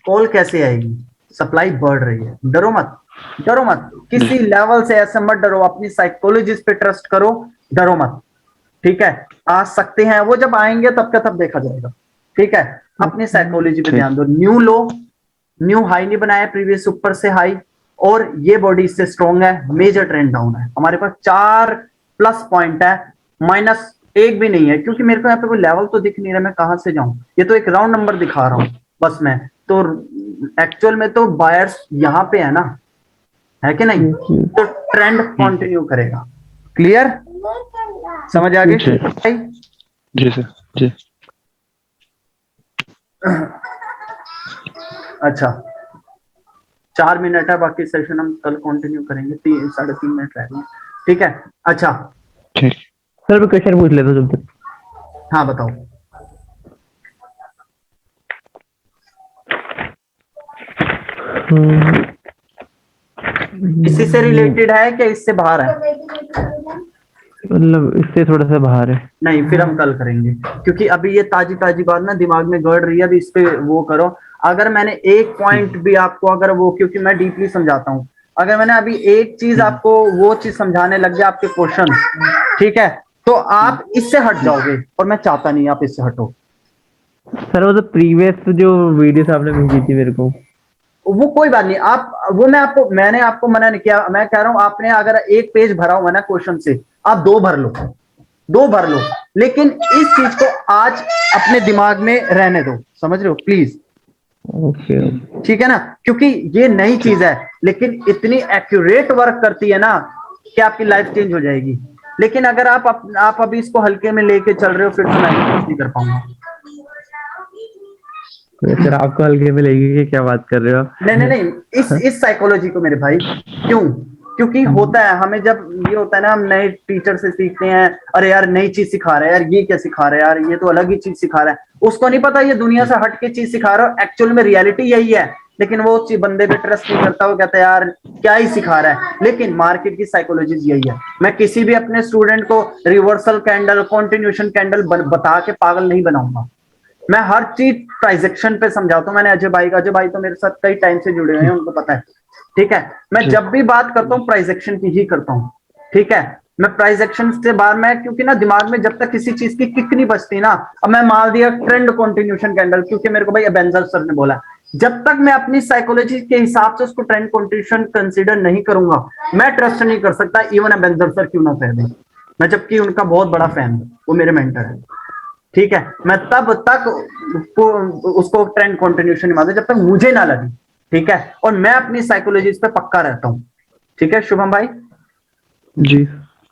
कॉल कैसे आएगी? सप्लाई बढ़ रही है। डरो मत, डरो मत, किसी लेवल से ऐसे मत डरो, अपनी साइकोलॉजिस्ट पे ट्रस्ट करो, डरो मत। ठीक है, आ सकते हैं वो, जब आएंगे तब का तब देखा जाएगा। ठीक है, अपनी साइकोलॉजी पे ध्यान दो। न्यू लो, न्यू हाई नहीं बनाया, प्रीवियस ऊपर से हाई, और ये बॉडी इससे स्ट्रॉन्ग है, मेजर ट्रेंड डाउन है। हमारे पास 4 प्लस पॉइंट है, माइनस एक भी नहीं है, क्योंकि मेरे को यहाँ पे कोई लेवल तो दिख नहीं रहा, मैं कहां से जाऊं? ये तो एक राउंड नंबर दिखा रहा हूं बस मैं तो। एक्चुअल में तो बायर्स यहां पे है ना, है कि नहीं? तो ट्रेंड कंटिन्यू करेगा। क्लियर? समझ आ गई जी। भाई? जी सर। जी। अच्छा, 4 मिनट है, बाकी सेशन हम कल कंटिन्यू करेंगे, 3 साढ़े 3 मिनट रह गए। ठीक है, अच्छा। ठीक। सर मैं क्वेश्चन पूछ लेता हूँ जब तक। हाँ बताओ। इसी से रिलेटेड है क्या इससे बाहर है? मतलब इससे थोड़ा सा बाहर है। नहीं, फिर हम कल करेंगे, क्योंकि अभी ये ताजी ताजी बात ना दिमाग में गड़ रही है, अभी इस पे वो करो। अगर मैंने एक पॉइंट भी आपको अगर वो, क्योंकि मैं डीपली समझाता हूँ, अगर मैंने अभी एक चीज आपको वो चीज समझाने लग गया आपके क्वेश्चन, ठीक है, तो आप इससे हट जाओगे और मैं चाहता नहीं आप इससे हटो। सर वो तो प्रीवियस जो वीडियोस आपने भेजी थी मेरे को, वो कोई बात नहीं, आप वो मैंने आपको मना नहीं किया। मैं कह रहा हूं आपने अगर एक पेज भरा हुआ ना क्वेश्चन से, आप दो भर लो, लेकिन इस चीज को आज अपने दिमाग में रहने दो, समझ रहे हो प्लीज? ओके। ठीक है ना, क्योंकि ये नई चीज है लेकिन इतनी एक्यूरेट वर्क करती है ना कि आपकी लाइफ चेंज हो जाएगी। लेकिन अगर आप अभी इसको हल्के में लेके चल रहे हो, फिर तो मैं कुछ नहीं कर पाऊंगा। सर आपको हल्के में लगेगी कि क्या बात कर रहे हो आप? नहीं, इस साइकोलॉजी को मेरे भाई, क्यों? क्योंकि होता है हमें, जब ये होता है ना, हम नए टीचर से सीखते हैं, अरे यार नई चीज सिखा रहा है यार, ये क्या सिखा रहा है यार, ये तो अलग ही चीज सिखा रहा है। उसको नहीं पता ये दुनिया से हट के चीज सिखा रहा है, एक्चुअल में रियलिटी यही है, लेकिन वो बंदे पे ट्रस्ट नहीं करता, वो कहता है यार क्या ही सिखा रहा है। लेकिन मार्केट की साइकोलॉजी यही है। मैं किसी भी अपने स्टूडेंट को रिवर्सल कैंडल, कॉन्टिन्यूशन कैंडल बता के पागल नहीं बनाऊंगा। मैं हर चीज ट्रांजैक्शन पे समझाता हूँ। मैंने अजय भाई तो मेरे साथ कई टाइम से जुड़े हुए हैं, उनको पता है, ठीक है। मैं जब भी बात करता हूँ ट्रांजैक्शन की ही करता हूँ, ठीक है। मैं ट्रांजैक्शन से बाहर, मैं क्योंकि ना दिमाग में जब तक किसी चीज की किक नहीं बचती ना, अब मैं मार दिया ट्रेंड कॉन्टिन्यूशन कैंडल, क्योंकि मेरे को भाई बेंजर सर ने बोला, जब तक मैं अपनी साइकोलॉजी के हिसाब से उसको ट्रेंड कॉन्टिन्यूशन कंसिडर नहीं करूंगा, मैं ट्रस्ट नहीं कर सकता, इवन बेंजर सर क्यों ना कह दें। मैं जबकि उनका बहुत बड़ा फैन हूँ, वो मेरे मेंटर है, ठीक है। मैं तब तक उसको ट्रेंड कंटिन्यूशन नहीं मानता जब तक मुझे ना लगे, ठीक है। और मैं अपनी साइकोलॉजी पे पक्का रहता हूं, ठीक है शुभम भाई? जी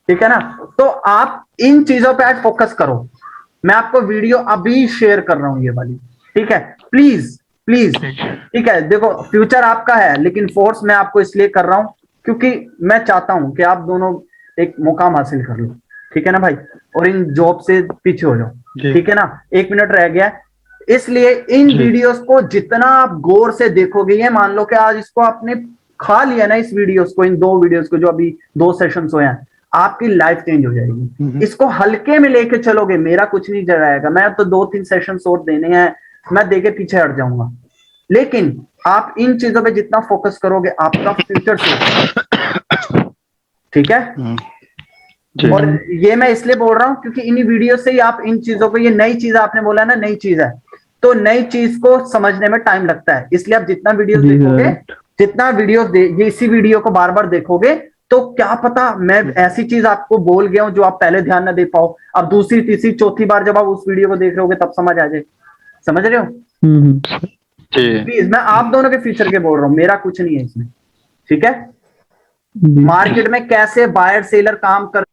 ठीक है ना। तो आप इन चीजों पे आज फोकस करो। मैं आपको वीडियो अभी शेयर कर रहा हूं ये वाली, ठीक है। प्लीज प्लीज, ठीक है। देखो फ्यूचर आपका है, लेकिन फोर्स मैं आपको इसलिए कर रहा हूं क्योंकि मैं चाहता हूं कि आप दोनों एक मुकाम हासिल कर लो, ठीक है ना भाई, और इन जॉब से पीछे हो जाओ, ठीक है ना। 1 मिनट रह गया, इसलिए इन वीडियोस को जितना आप गौर से देखोगे, ये मान लो कि आज इसको आपने खा लिया ना, इस वीडियोस को, इन 2 वीडियोस को जो अभी 2 सेशंस हुए हैं, आपकी लाइफ चेंज हो जाएगी। इसको हल्के में लेके चलोगे, मेरा कुछ नहीं जाएगा। मैं तो 2-3 सेशंस और देने हैं, मैं देके पीछे हट जाऊंगा। लेकिन आप इन चीजों पे जितना फोकस करोगे, आपका फ्यूचर से, ठीक है। और ये मैं इसलिए बोल रहा हूं क्योंकि इन्हीं वीडियो से ही आप इन चीजों को, ये नई चीज आपने बोला ना, नई चीज है, तो नई चीज को समझने में टाइम लगता है। इसलिए आप जितना वीडियो देखोगे, जितना ये इसी वीडियो को बार बार देखोगे, तो क्या पता मैं ऐसी चीज आपको बोल गया हूं जो आप पहले ध्यान ना दे पाओ। अब दूसरी तीसरी चौथी बार जब आप उस वीडियो को देख रहे होगे तब समझ आ जाए। समझ रहे हो? प्लीज, मैं आप दोनों के फ्यूचर के बोल रहा हूं, मेरा कुछ नहीं है इसमें, ठीक है। मार्केट में कैसे बायर सेलर काम कर